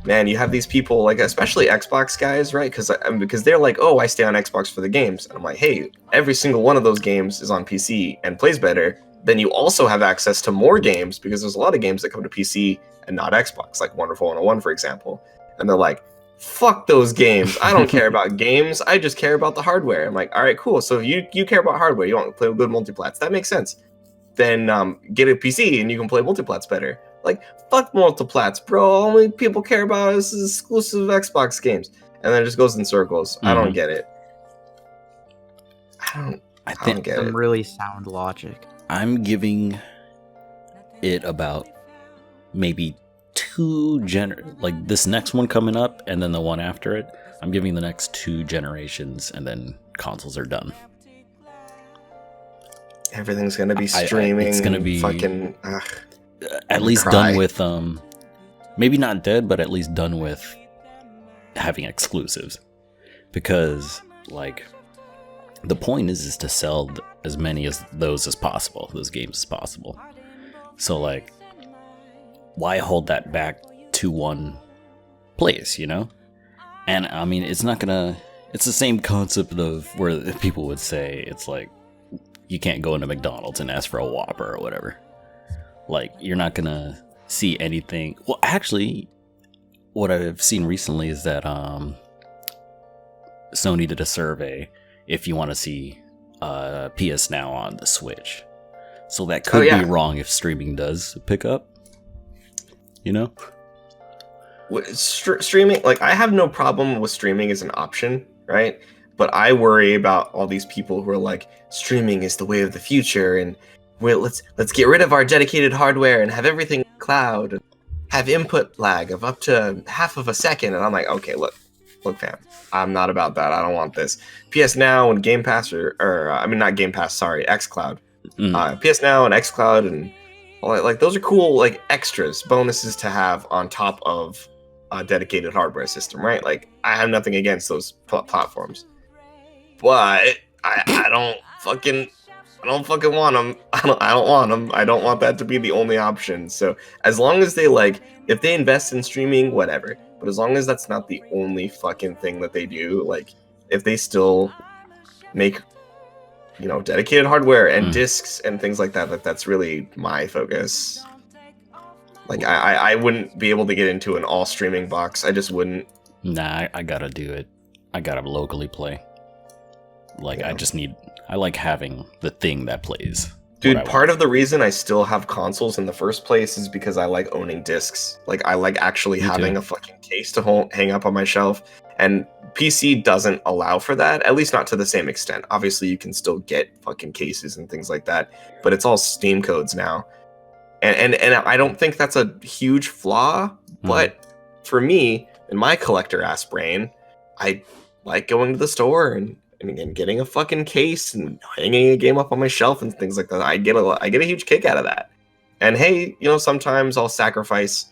man, you have these people, like, especially Xbox guys, right? Because they're like, oh, I stay on Xbox for the games. And I'm like, hey, every single one of those games is on PC and plays better. Then you also have access to more games because there's a lot of games that come to PC and not Xbox, like Wonderful 101, for example. And they're like, fuck those games. I don't care about games. I just care about the hardware. I'm like, all right, cool. So if you care about hardware, you want to play with good multiplats. That makes sense. Then get a PC and you can play multiplats better. Like, fuck multiplats, bro. Only people care about is exclusive Xbox games. And then it just goes in circles. I don't get it. I don't get it. Some really sound logic. I'm giving it about maybe 2 like this next one coming up and then the one after it. I'm giving the next 2 generations and then consoles are done. Everything's gonna be streaming. It's gonna be fucking at least done with maybe not dead, but at least done with having exclusives. Because like the point is to sell as many as those games as possible. So like, why hold that back to one place, you know? And I mean, it's the same concept of where people would say it's like, you can't go into McDonald's and ask for a Whopper or whatever. Like, you're not gonna see anything. Well, actually, what I've seen recently is that Sony did a survey if you want to see PS Now on the Switch. So that could be wrong if streaming does pick up. You know? Streaming, like, I have no problem with streaming as an option, right? But I worry about all these people who are like, streaming is the way of the future, and let's get rid of our dedicated hardware and have everything cloud, and have input lag of up to half of a second. And I'm like, okay, look, fam, I'm not about that. I don't want this. PS Now and Game Pass, not Game Pass, sorry, xCloud. PS Now and xCloud and like those are cool, like, extras, bonuses to have on top of a dedicated hardware system, right? Like, I have nothing against those platforms, but I don't fucking want them. I don't want them. I don't want that to be the only option. So as long as they, like, if they invest in streaming, whatever. But as long as that's not the only fucking thing that they do, like, if they still make, you know, dedicated hardware and discs and things like that, that's really my focus. Like, I wouldn't be able to get into an all streaming box. I just wouldn't. Nah, I gotta do it. I gotta locally play. Like, yeah. I like having the thing that plays. Dude, part of the reason I still have consoles in the first place is because I like owning discs. Like, I like actually having a fucking case to hang up on my shelf. And PC doesn't allow for that, at least not to the same extent. Obviously, you can still get fucking cases and things like that, but it's all Steam codes now. And I don't think that's a huge flaw, but for me, in my collector-ass brain, I like going to the store and getting a fucking case and hanging a game up on my shelf and things like that. I get a huge kick out of that. And hey, you know, sometimes I'll sacrifice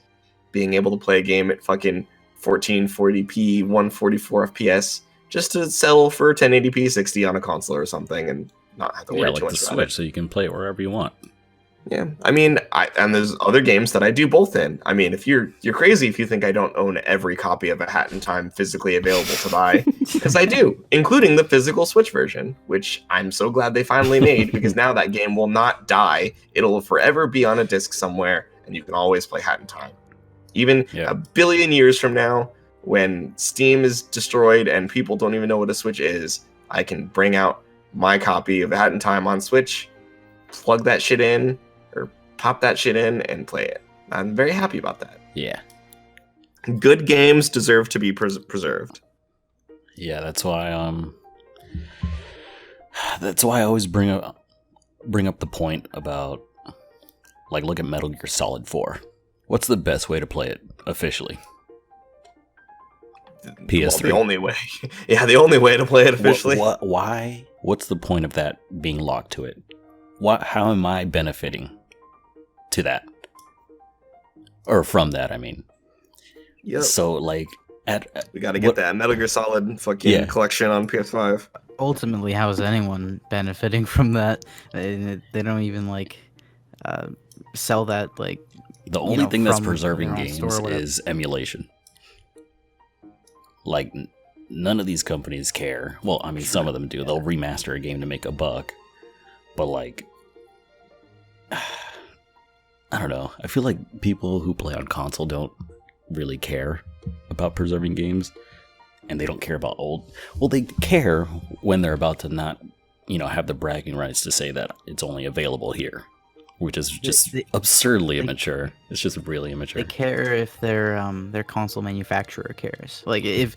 being able to play a game at fucking 1440p, 144 FPS just to settle for 1080p 60 on a console or something and not have to worry too much about it. Switch, so you can play it wherever you want. Yeah, I mean, and there's other games that I do both in. I mean, if you're crazy if you think I don't own every copy of A Hat in Time physically available to buy, because I do, including the physical Switch version, which I'm so glad they finally made, because now that game will not die. It'll forever be on a disc somewhere, and you can always play Hat in Time. Even a billion years from now, when Steam is destroyed and people don't even know what a Switch is, I can bring out my copy of A Hat in Time on Switch, plug that shit in, or pop that shit in and play it. I'm very happy about that. Yeah. Good games deserve to be preserved. Yeah, that's why I always bring up the point about, like, look at Metal Gear Solid 4. What's the best way to play it officially? PS3. Well, the only way. Yeah, the only way to play it officially. Why? What's the point of that being locked to it? How am I benefiting to that? Or from that, I mean. Yep. So, like, we got to get that Metal Gear Solid fucking collection on PS5. Ultimately, how is anyone benefiting from that? They don't even, like, sell that, like. The only thing that's preserving games is emulation. Like, none of these companies care. Well, I mean, some of them do. They'll remaster a game to make a buck. But, like, I don't know. I feel like people who play on console don't really care about preserving games. And they don't care about old. Well, they care when they're about to not, have the bragging rights to say that it's only available here. Which is just absurdly immature. It's just really immature. They care if their console manufacturer cares. Like, if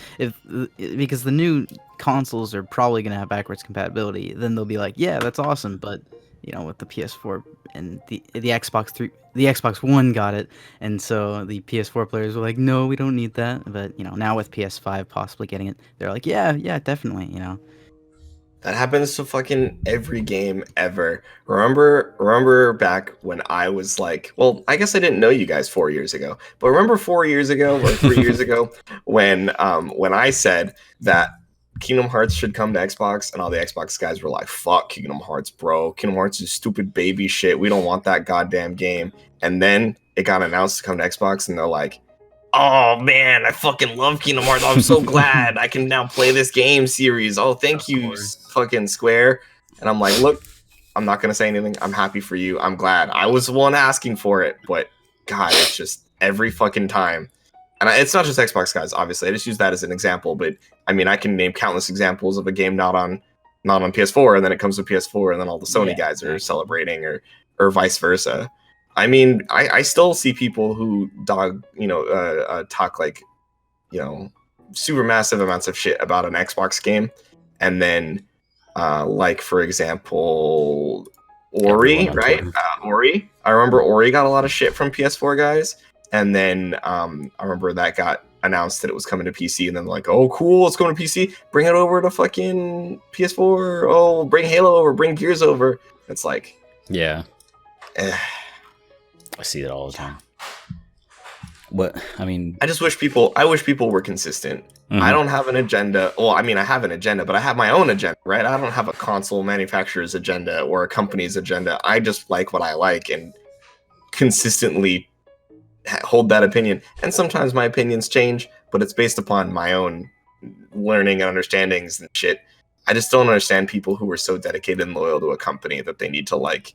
because the new consoles are probably gonna have backwards compatibility, then they'll be like, yeah, that's awesome. But with the PS4 and the Xbox 3, the Xbox One got it, and so the PS4 players were like, no, we don't need that. But now with PS5 possibly getting it, they're like, yeah, definitely. That happens to fucking every game ever. Remember back when I was like, well, I guess I didn't know you guys 4 years ago, but remember 4 years ago or 3 years ago when I said that Kingdom Hearts should come to Xbox, and all the Xbox guys were like, fuck Kingdom Hearts, bro. Kingdom Hearts is stupid baby shit. We don't want that goddamn game. And then it got announced to come to Xbox, and they're like, oh man, I fucking love Kingdom Hearts. I'm so glad I can now play this game series. Oh, thank you, fucking Square. And I'm like, look, I'm not gonna say anything. I'm happy for you. I'm glad. I was the one asking for it, but God, it's just every fucking time. And it's not just Xbox guys, obviously. I just use that as an example, but I mean, I can name countless examples of a game not on PS4, and then it comes to PS4, and then all the Sony guys are celebrating, or vice versa. I mean, I still see people who talk like, super massive amounts of shit about an Xbox game, and then, like for example, Ori, right? Ori. I remember Ori got a lot of shit from PS4 guys, and then I remember that got announced that it was coming to PC, and then like, oh cool, it's going to PC. Bring it over to fucking PS4. Oh, bring Halo over. Bring Gears over. It's like, yeah. I see it all the time. What I mean, I wish people were consistent. Mm-hmm. I don't have an agenda. Well, I mean, I have an agenda, but I have my own agenda, right? I don't have a console manufacturer's agenda or a company's agenda. I just like what I like and consistently hold that opinion. And sometimes my opinions change, but it's based upon my own learning and understandings and shit. I just don't understand people who are so dedicated and loyal to a company that they need to like.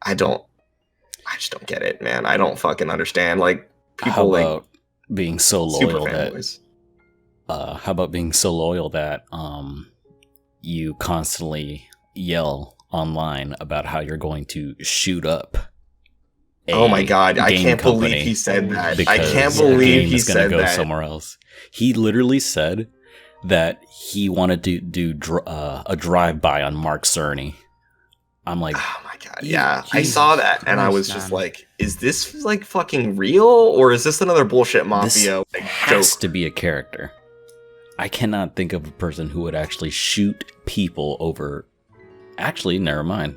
I just don't get it, man. I don't fucking understand. Like people how about being so loyal that how about being so loyal that you constantly yell online about how you're going to shoot up. Oh my god, I can't believe he said that. I can't believe he said go that. Somewhere else. He literally said that he wanted to do a drive-by on Mark Cerny. I'm like, oh my god, yeah. I saw that and I was just like, is this like fucking real, or is this another bullshit mafia this has to be a character. I cannot think of a person who would actually shoot people over. Actually, never mind.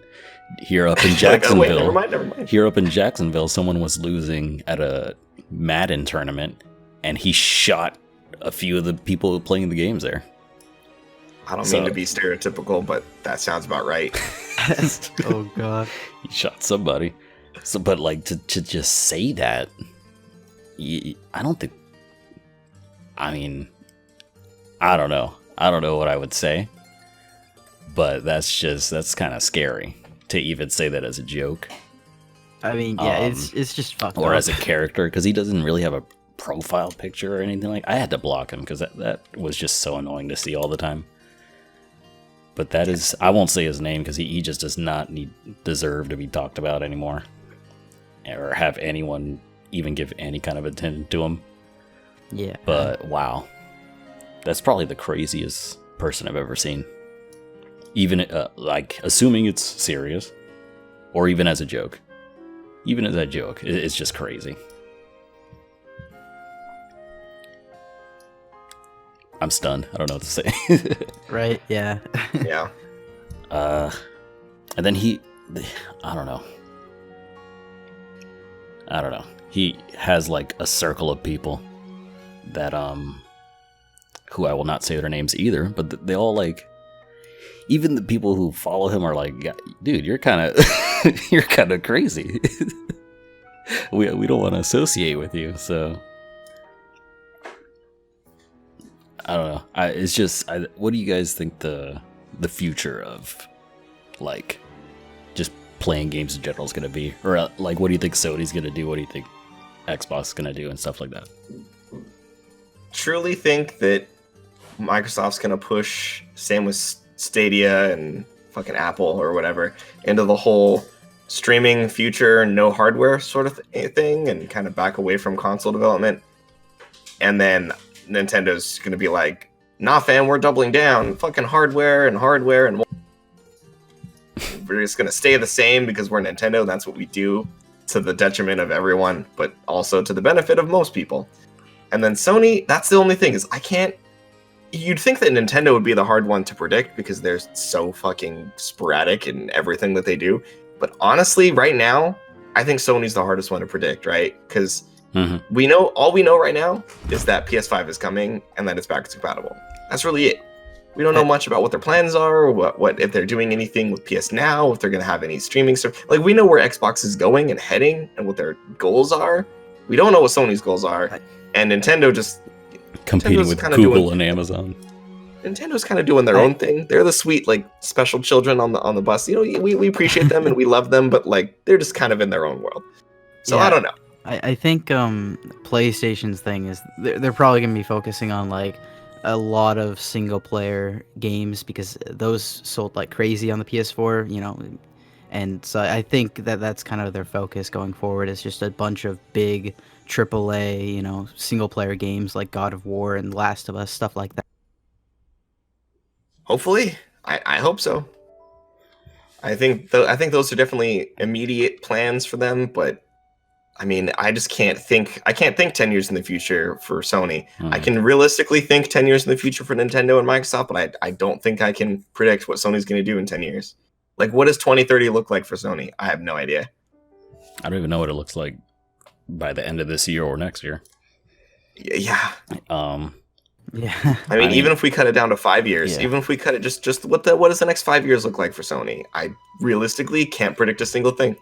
Here up in Jacksonville, never mind. Here up in Jacksonville, someone was losing at a Madden tournament, and he shot a few of the people playing the games there. I don't mean to be stereotypical, but that sounds about right. Oh god, he shot somebody. So, but like to just say that, I don't think. I mean, I don't know. I don't know what I would say, but that's kind of scary to even say that as a joke. I mean, yeah, it's just fucked or up. as a character, because he doesn't really have a profile picture or anything like. I had to block him because that was just so annoying to see all the time. But that is, I won't say his name because he just does not deserve to be talked about anymore, or have anyone even give any kind of attention to him. Yeah. But wow, that's probably the craziest person I've ever seen. Even like assuming it's serious, or even as a joke. Even as a joke, it's just crazy. I'm stunned. I don't know what to say. Right? Yeah. Yeah. And then I don't know. He has like a circle of people that who I will not say their names either, but they all like. Even the people who follow him are like, dude, you're kind of crazy. we don't want to associate with you, so. I don't know. It's just, what do you guys think the future of, like, just playing games in general is going to be? Or, like, what do you think Sony's going to do? What do you think Xbox is going to do and stuff like that? Truly think that Microsoft's going to push, same with Stadia and fucking Apple or whatever, into the whole streaming future, no hardware sort of thing, and kind of back away from console development. And then Nintendo's gonna be like, nah fam, we're doubling down, fucking hardware and we're just gonna stay the same because we're Nintendo, that's what we do, to the detriment of everyone, but also to the benefit of most people. And then Sony, that's the only thing, is you'd think that Nintendo would be the hard one to predict because they're so fucking sporadic in everything that they do. But honestly, right now, I think Sony's the hardest one to predict, right? Because all we know right now is that PS5 is coming and that it's backwards compatible. That's really it. We don't know much about what their plans are, or what if they're doing anything with PS Now, if they're gonna have any streaming stuff. Like, we know where Xbox is going and heading, and what their goals are. We don't know what Sony's goals are, and Nintendo just competing with Google and Amazon. Nintendo's kind of doing their own thing. They're the sweet, like, special children on the bus. You know, we appreciate them and we love them, but like they're just kind of in their own world. So I don't know. I think PlayStation's thing is they're probably gonna be focusing on like a lot of single player games because those sold like crazy on the PS4, you know, and so I think that's kind of their focus going forward. Is just a bunch of big AAA, you know, single player games like God of War and Last of Us, stuff like that. Hopefully, I hope so. I think those are definitely immediate plans for them, but I mean, I just can't think 10 years in the future for Sony. I can realistically think 10 years in the future for Nintendo and Microsoft, but I don't think I can predict what Sony's going to do in 10 years. Like, what does 2030 look like for Sony? I have no idea. I don't even know what it looks like by the end of this year or next year. Yeah. Yeah. I mean, even if we cut it down to 5 years, even if we cut it just what does the next 5 years look like for Sony? I realistically can't predict a single thing.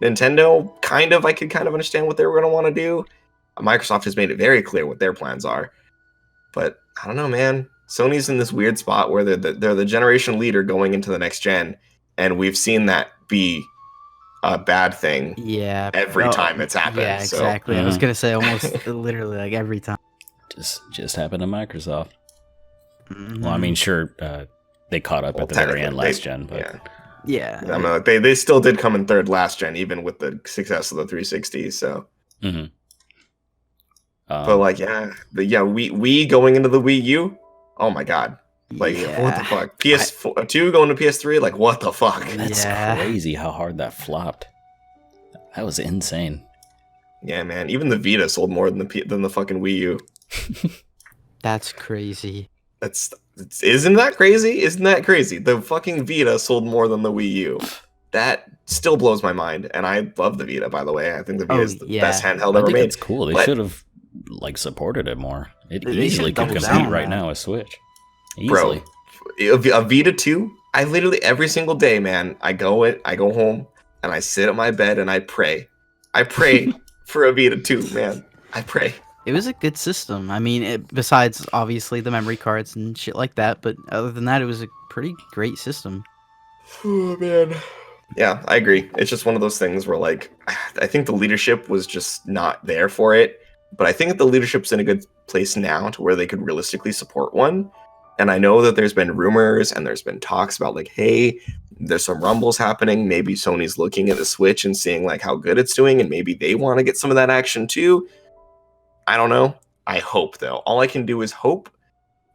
Nintendo, I could kind of understand what they were going to want to do. Microsoft has made it very clear what their plans are. But I don't know, man. Sony's in this weird spot where they're the generation leader going into the next gen, and we've seen that be a bad thing. Yeah. Every time it's happened. Yeah, exactly. So. I was gonna say almost literally like every time. Just happened to Microsoft. Mm-hmm. Well, I mean, sure, they caught up at the very end last gen, but yeah. I mean, they still did come in third last gen, even with the success of the 360. So. Mm-hmm. But like, we going into the Wii U. Oh my god! Like, what the fuck? PS2 going to PS3. Like, what the fuck? That's crazy how hard that flopped. That was insane. Yeah, man. Even the Vita sold more than the fucking Wii U. That's crazy. Isn't that crazy? Isn't that crazy? The fucking Vita sold more than the Wii U. That still blows my mind. And I love the Vita, by the way. I think the Vita is the best handheld ever made. It's cool. They should have supported it more. It easily could compete right now with Switch. Easily. Bro, a Vita 2. I literally every single day, man. I go home and I sit at my bed and I pray. I pray for a Vita 2, man. I pray. It was a good system. I mean, besides obviously the memory cards and shit like that, but other than that, it was a pretty great system. Oh man. Yeah, I agree. It's just one of those things where, like, I think the leadership was just not there for it. But I think the leadership's in a good place now to where they could realistically support one. And I know that there's been rumors and there's been talks about, like, hey, there's some rumbles happening. Maybe Sony's looking at the Switch and seeing, like, how good it's doing, and maybe they want to get some of that action too. I don't know. I hope, though. All I can do is hope,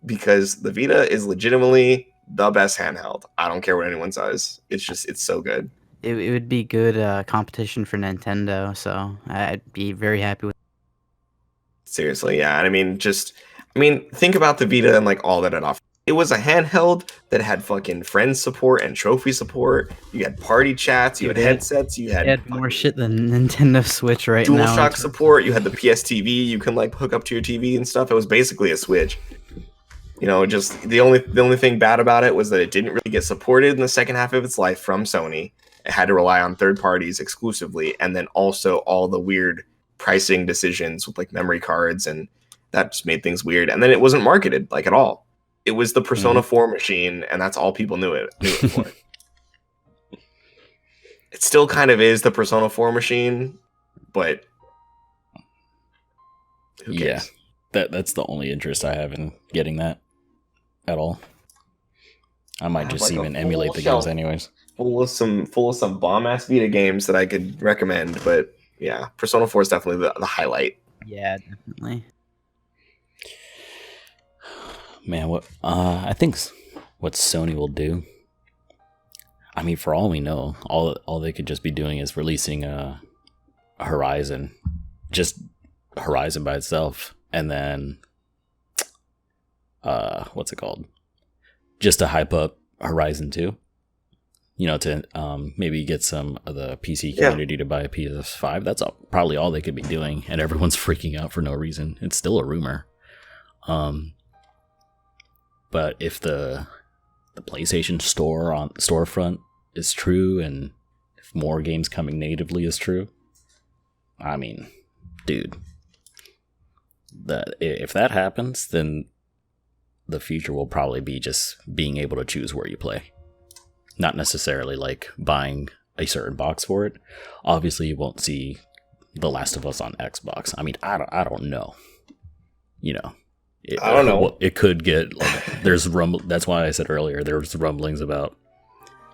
because the Vita is legitimately the best handheld. I don't care what anyone says. It's so good. It would be good competition for Nintendo, so I'd be very happy with it. Seriously, yeah. And I mean, think about the Vita and like all that it offered. It was a handheld that had fucking friend support and trophy support. You had party chats, you had headsets, you had more shit than Nintendo Switch right now. DualShock support, you had the PS TV, you can like hook up to your TV and stuff. It was basically a Switch. You know, just the only thing bad about it was that it didn't really get supported in the second half of its life from Sony. It had to rely on third parties exclusively, and then also all the weird pricing decisions with like memory cards, and that just made things weird. And then it wasn't marketed like at all. It was the Persona 4 machine, and that's all people knew it for. It still kind of is the Persona 4 machine, but who cares? That's the only interest I have in getting that at all. I might just like even emulate the games anyways. Full of some bomb ass Vita games that I could recommend, but yeah, Persona 4 is definitely the highlight. Yeah, definitely. Man, I think what Sony will do, I mean, for all we know, all they could just be doing is releasing a Horizon, just Horizon by itself, and then what's it called? Just to hype up Horizon 2. You know, to maybe get some of the PC community to buy a PS5. That's probably all they could be doing, and everyone's freaking out for no reason. It's still a rumor. But if the PlayStation Store on storefront is true, and if more games coming natively is true, I mean, dude, if that happens, then the future will probably be just being able to choose where you play, not necessarily like buying a certain box for it. Obviously, you won't see The Last of Us on Xbox. I mean, I don't know. You know, I don't know. It could get like there's That's why I said earlier there was rumblings about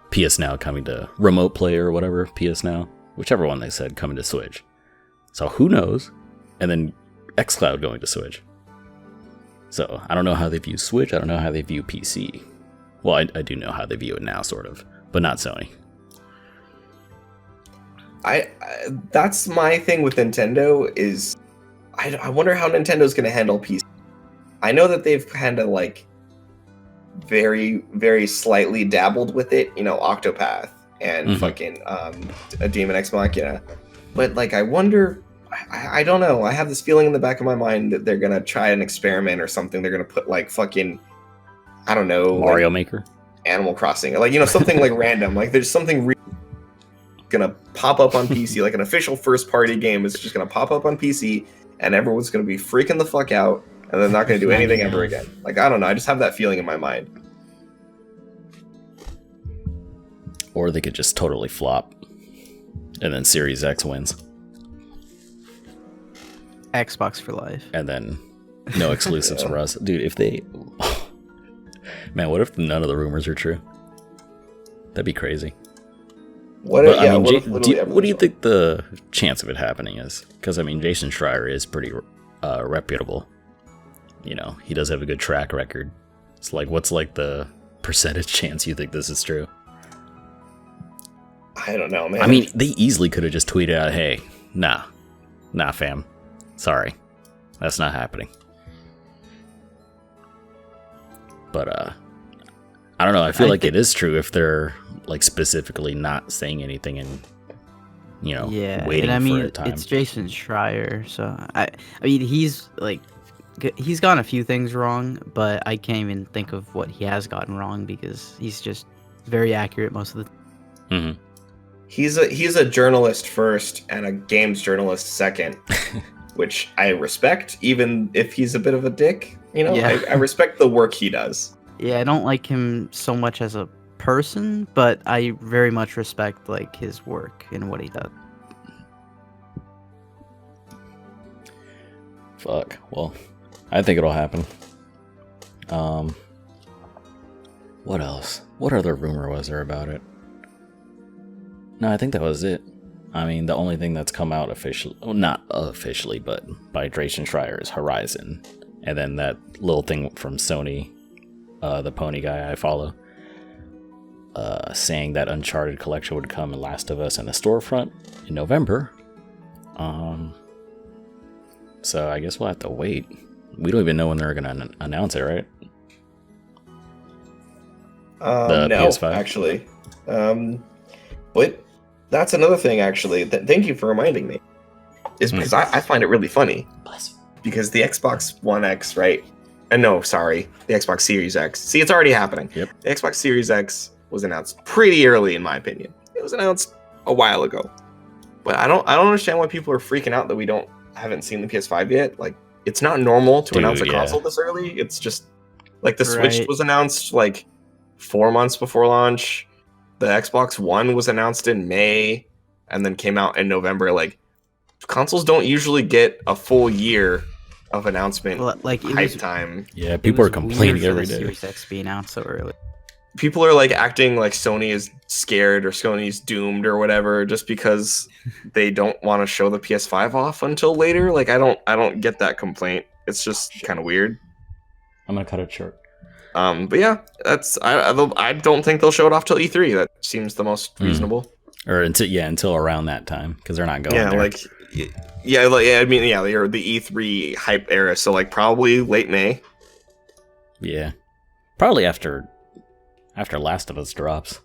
PS Now coming to Remote Play or whatever, PS Now, whichever one they said coming to Switch. So who knows? And then xCloud going to Switch. So I don't know how they view Switch. I don't know how they view PC. Well, I do know how they view it now, sort of, but not Sony. I that's my thing with Nintendo is I wonder how Nintendo's going to handle PC. I know that they've kind of like very, very slightly dabbled with it, you know, Octopath and fucking a Demon Ex Machina. But like, I wonder, I don't know. I have this feeling in the back of my mind that they're going to try an experiment or something. They're going to put like fucking, I don't know, Mario like Maker, Animal Crossing, like, you know, something like random. Like there's something going to pop up on PC, like an official first party game is just going to pop up on PC and everyone's going to be freaking the fuck out. And they're not going to do anything ever again. Like, I don't know. I just have that feeling in my mind. or they could just totally flop, and then Series X wins, Xbox for life. and then no exclusives for us, dude. If they, man, what if none of the rumors are true? That'd be crazy. What But, if, I mean, what do you everyone's think the chance of it happening is? Because I mean, Jason Schreier is pretty reputable. You know, he does have a good track record. It's like, what's like the percentage chance you think this is true? I don't know, man. I mean, they easily could have just tweeted out, "Hey, nah, fam, sorry, that's not happening." But I don't know. I feel like it is true if they're like specifically not saying anything and, you know, waiting and I mean, for a time. it's Jason Schreier, so I mean, he's gone a few things wrong, but I can't even think of what he has gotten wrong because he's just very accurate most of the time. Mm-hmm. he's a journalist first and a games journalist second, which I respect, even if he's a bit of a dick. You know, Yeah. I respect the work he does. Yeah, I don't like him so much as a person, but I very much respect like his work and what he does. Fuck. Well, I think it'll happen. What else? What other rumor was there about it? No, I think that was it. I mean, the only thing that's come out officially, well, not officially, but by Jason Schreier is Horizon. And then that little thing from Sony, the pony guy I follow, saying that Uncharted collection would come in Last of Us in the storefront in November. So I guess we'll have to wait. We don't even know when they're going to announce it, right? The No, PS5? actually. But that's another thing, actually. Thank you for reminding me. Is because I find it really funny. Because the Xbox One X, right? No, sorry. The Xbox Series X. See, it's already happening. Yep. The Xbox Series X was announced pretty early, in my opinion. It was announced a while ago. But I don't understand why people are freaking out that we haven't seen the PS5 yet. Like, it's not normal to announce a console this early. It's just like the Switch was announced like 4 months before launch. The Xbox One was announced in May and then came out in November. Like, consoles don't usually get a full year of announcement hype time. Yeah, people are complaining every day. Series X being out so early. People are like acting like Sony is scared or Sony's doomed or whatever just because they don't want to show the PS5 off until later. Like, I don't get that complaint. It's just kind of weird. I'm gonna cut it short. But yeah, I don't think they'll show it off till E3. That seems the most reasonable. Or until around that time, because they're not going there. They're the E3 hype era, so like probably late May. Yeah, probably after Last of Us drops.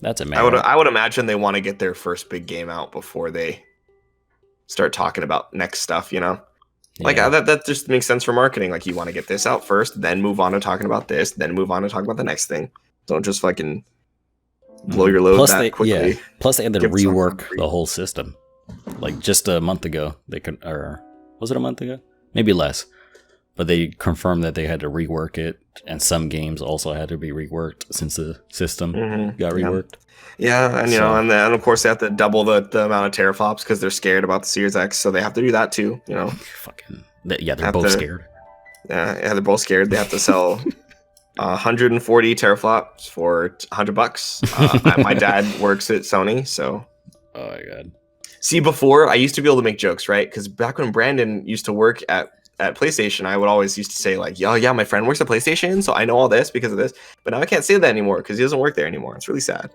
That's a matter. I would imagine they want to get their first big game out before they start talking about next stuff. You know. Like Yeah. that just makes sense for marketing. Like you want to get this out first, then move on to talking about this, then move on to talk about the next thing. Don't just fucking blow your load that quickly. Plus they had to Give someone rework free. the whole system. Like just a month ago, or was it a month ago? Maybe less. But they confirmed that they had to rework it, and some games also had to be reworked since the system got reworked. Yeah, and and then of course they have to double the amount of teraflops because they're scared about the Series X, so they have to do that too. Fucking they're both scared. Yeah, they're both scared. They have to sell 140 teraflops for $100. My dad works at Sony, so. Oh my god. See, before I used to be able to make jokes, right? Because back when Brandon used to work at PlayStation, I would always used to say like, "Yo, yeah, my friend works at PlayStation, so I know all this because of this." But now I can't say that anymore because he doesn't work there anymore. It's really sad.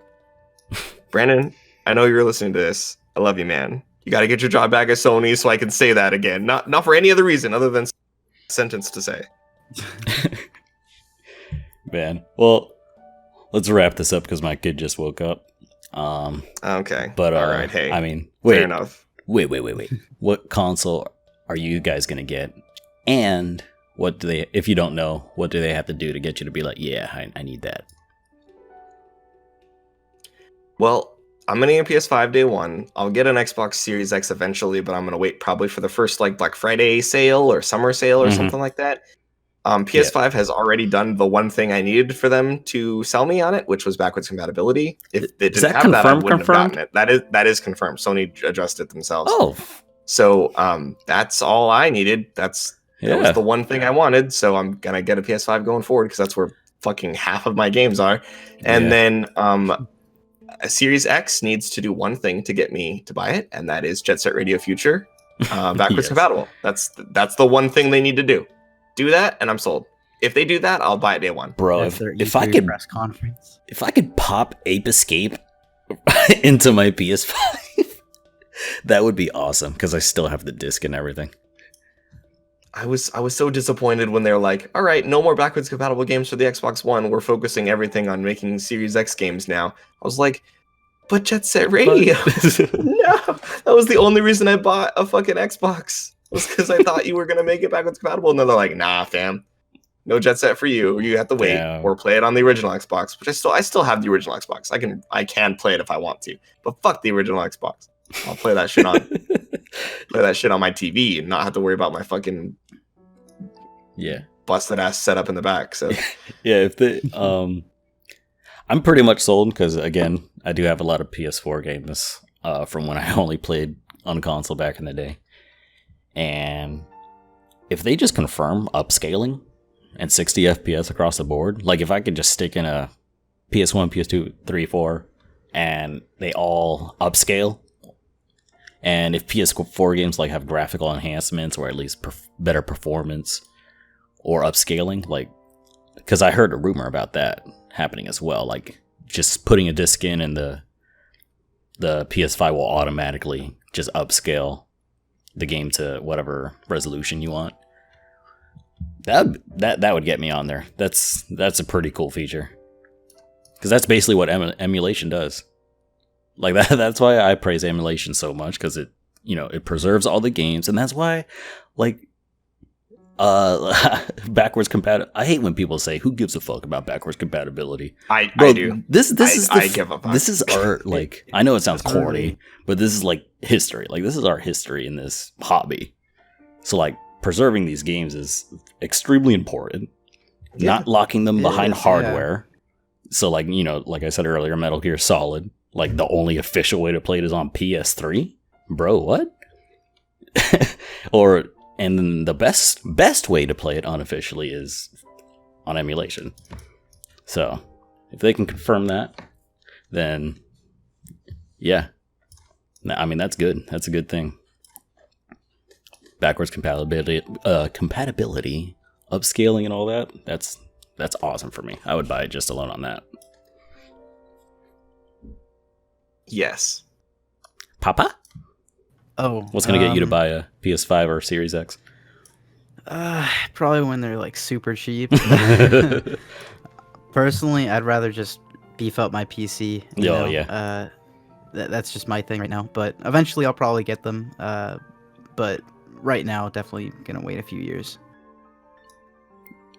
Brandon, I know you're listening to this. I love you, man. You got to get your job back at Sony so I can say that again. Not for any other reason other than sentence to say. Man, well, let's wrap this up because my kid just woke up. Okay, but all right. Hey, I mean, fair enough. Wait. What console are you guys gonna get? And what do they? If you don't know, what do they have to do to get you to be like, yeah, I need that? Well, I'm gonna get a PS5 day one. I'll get an Xbox Series X eventually, but I'm gonna wait probably for the first like Black Friday sale or summer sale or something like that. PS5 has already done the one thing I needed for them to sell me on it, which was backwards compatibility. If they didn't have that, I wouldn't have gotten it. That is confirmed. Sony addressed it themselves. Oh, so that's all I needed. That was the one thing I wanted. So I'm gonna get a PS5 going forward because that's where fucking half of my games are. And then a Series X needs to do one thing to get me to buy it, and that is Jet Set Radio Future backwards compatible. That's the one thing they need to do. Do that, and I'm sold. If they do that, I'll buy it day one. Bro, if I could press conference, if I could pop Ape Escape into my PS5, that would be awesome because I still have the disc and everything. I was so disappointed when they're like, all right, no more backwards compatible games for the Xbox One. We're focusing everything on making Series X games now. I was like, but Jet Set Radio. No, that was the only reason I bought a fucking Xbox. Was because I thought you were gonna make it backwards compatible, and then they're like, "Nah, fam, no Jet Set for you. You have to wait or play it on the original Xbox." Which I still have the original Xbox. I can play it if I want to, but fuck the original Xbox. I'll play that shit on my TV and not have to worry about my fucking busted ass setup in the back. So if they I'm pretty much sold because again, I do have a lot of PS4 games from when I only played on console back in the day. And if they just confirm upscaling and 60 FPS across the board, like if I could just stick in a PS1, PS2, 3, 4, and they all upscale, and if PS4 games like have graphical enhancements or at least better performance or upscaling, like, because I heard a rumor about that happening as well, like just putting a disc in and the PS5 will automatically just upscale the game to whatever resolution you want. That would get me on there. That's a pretty cool feature because that's basically what emulation does. Like that's why I praise emulation so much because it preserves all the games, and that's why like backwards compatibility. I hate when people say who gives a fuck about backwards compatibility. I do. This is our like I know it sounds corny, but this is like history. Like this is our history in this hobby. So like preserving these games is extremely important. Yeah. Not locking them behind hardware. Yeah. So like like I said earlier, Metal Gear Solid, like the only official way to play it is on PS3. Bro, what? And then the best way to play it unofficially is on emulation. So if they can confirm that, then yeah. I mean that's good. That's a good thing. Backwards compatibility, upscaling and all that. That's awesome for me. I would buy it just alone on that. Yes. Papa? Oh, what's gonna get you to buy a PS5 or Series X? Probably when they're like super cheap. Personally, I'd rather just beef up my PC. That's just my thing right now. But eventually, I'll probably get them. But right now, definitely gonna wait a few years.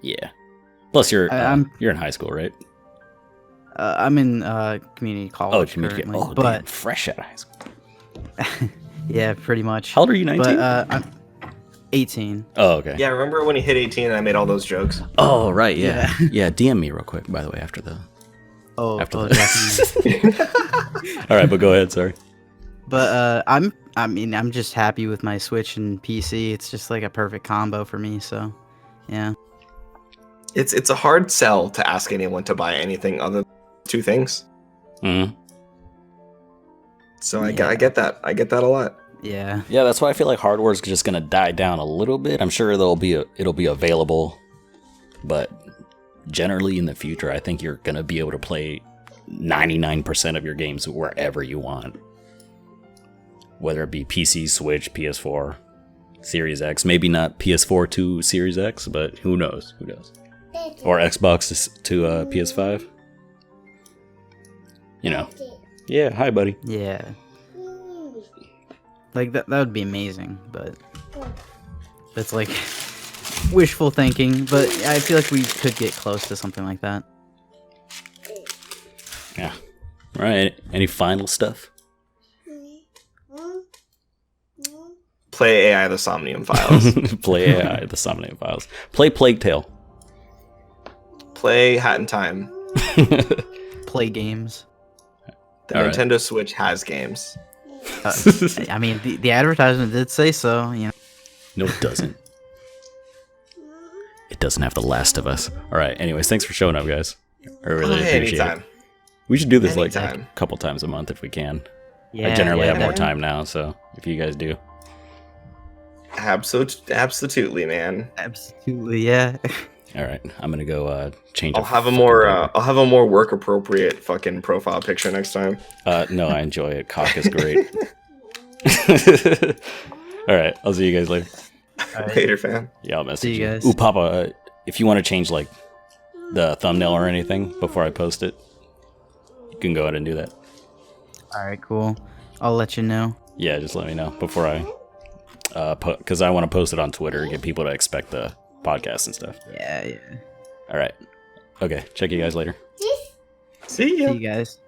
Yeah. Plus, you're I'm in high school, right? I'm in community college Community. currently, Oh, but damn, fresh out of high school. yeah, pretty much. How old are you? 19. But I'm 18. Oh, okay. Yeah, remember when he hit 18 and I made all those jokes? Oh, right. Yeah. Yeah. Yeah. DM me real quick, by the way, after the. Oh, Definitely. All right, but go ahead. Sorry. But I'm just happy with my Switch and PC. It's just like a perfect combo for me. So, yeah. It's a hard sell to ask anyone to buy anything other than two things. Mm-hmm. So I Yeah. get that. I get that a lot. Yeah. Yeah, that's why I feel like hardware's just gonna die down a little bit. I'm sure it'll be available, but generally in the future, I think you're gonna be able to play 99% of your games wherever you want, whether it be PC, Switch, PS4, Series X. Maybe not PS4 to Series X, but who knows? Who knows? Or Xbox to PS5. You know. Yeah. Hi, buddy. Yeah. Like that would be amazing, but that's like wishful thinking. But I feel like we could get close to something like that. Yeah. All right. Any final stuff? Play AI the Somnium Files. Play AI, the Somnium Files. Play Plague Tale. Play Hat in Time. Play games. The All right. Nintendo Switch has games. I mean, the advertisement did say so. You know. No, it doesn't. It doesn't have The Last of Us. All right. Anyways, thanks for showing up, guys. I really appreciate anytime. it. We should do this like Anytime. a couple times a month if we can. Yeah, I generally yeah, have more definitely. time now, so if you guys do. Absolutely, man. Absolutely, yeah. All right. I'm going to go change I'll have a more work appropriate fucking profile picture next time. No, I enjoy it. Cock is great. All right. I'll see you guys later. Later, fam. Yeah, I'll message See you guys. Ooh, Papa, if you want to change like the thumbnail or anything before I post it, you can go ahead and do that. All right, cool. I'll let you know. Yeah, just let me know before I because I want to post it on Twitter and get people to expect the podcast and stuff. Yeah. All right. Okay. Check you guys later. See ya. See you guys.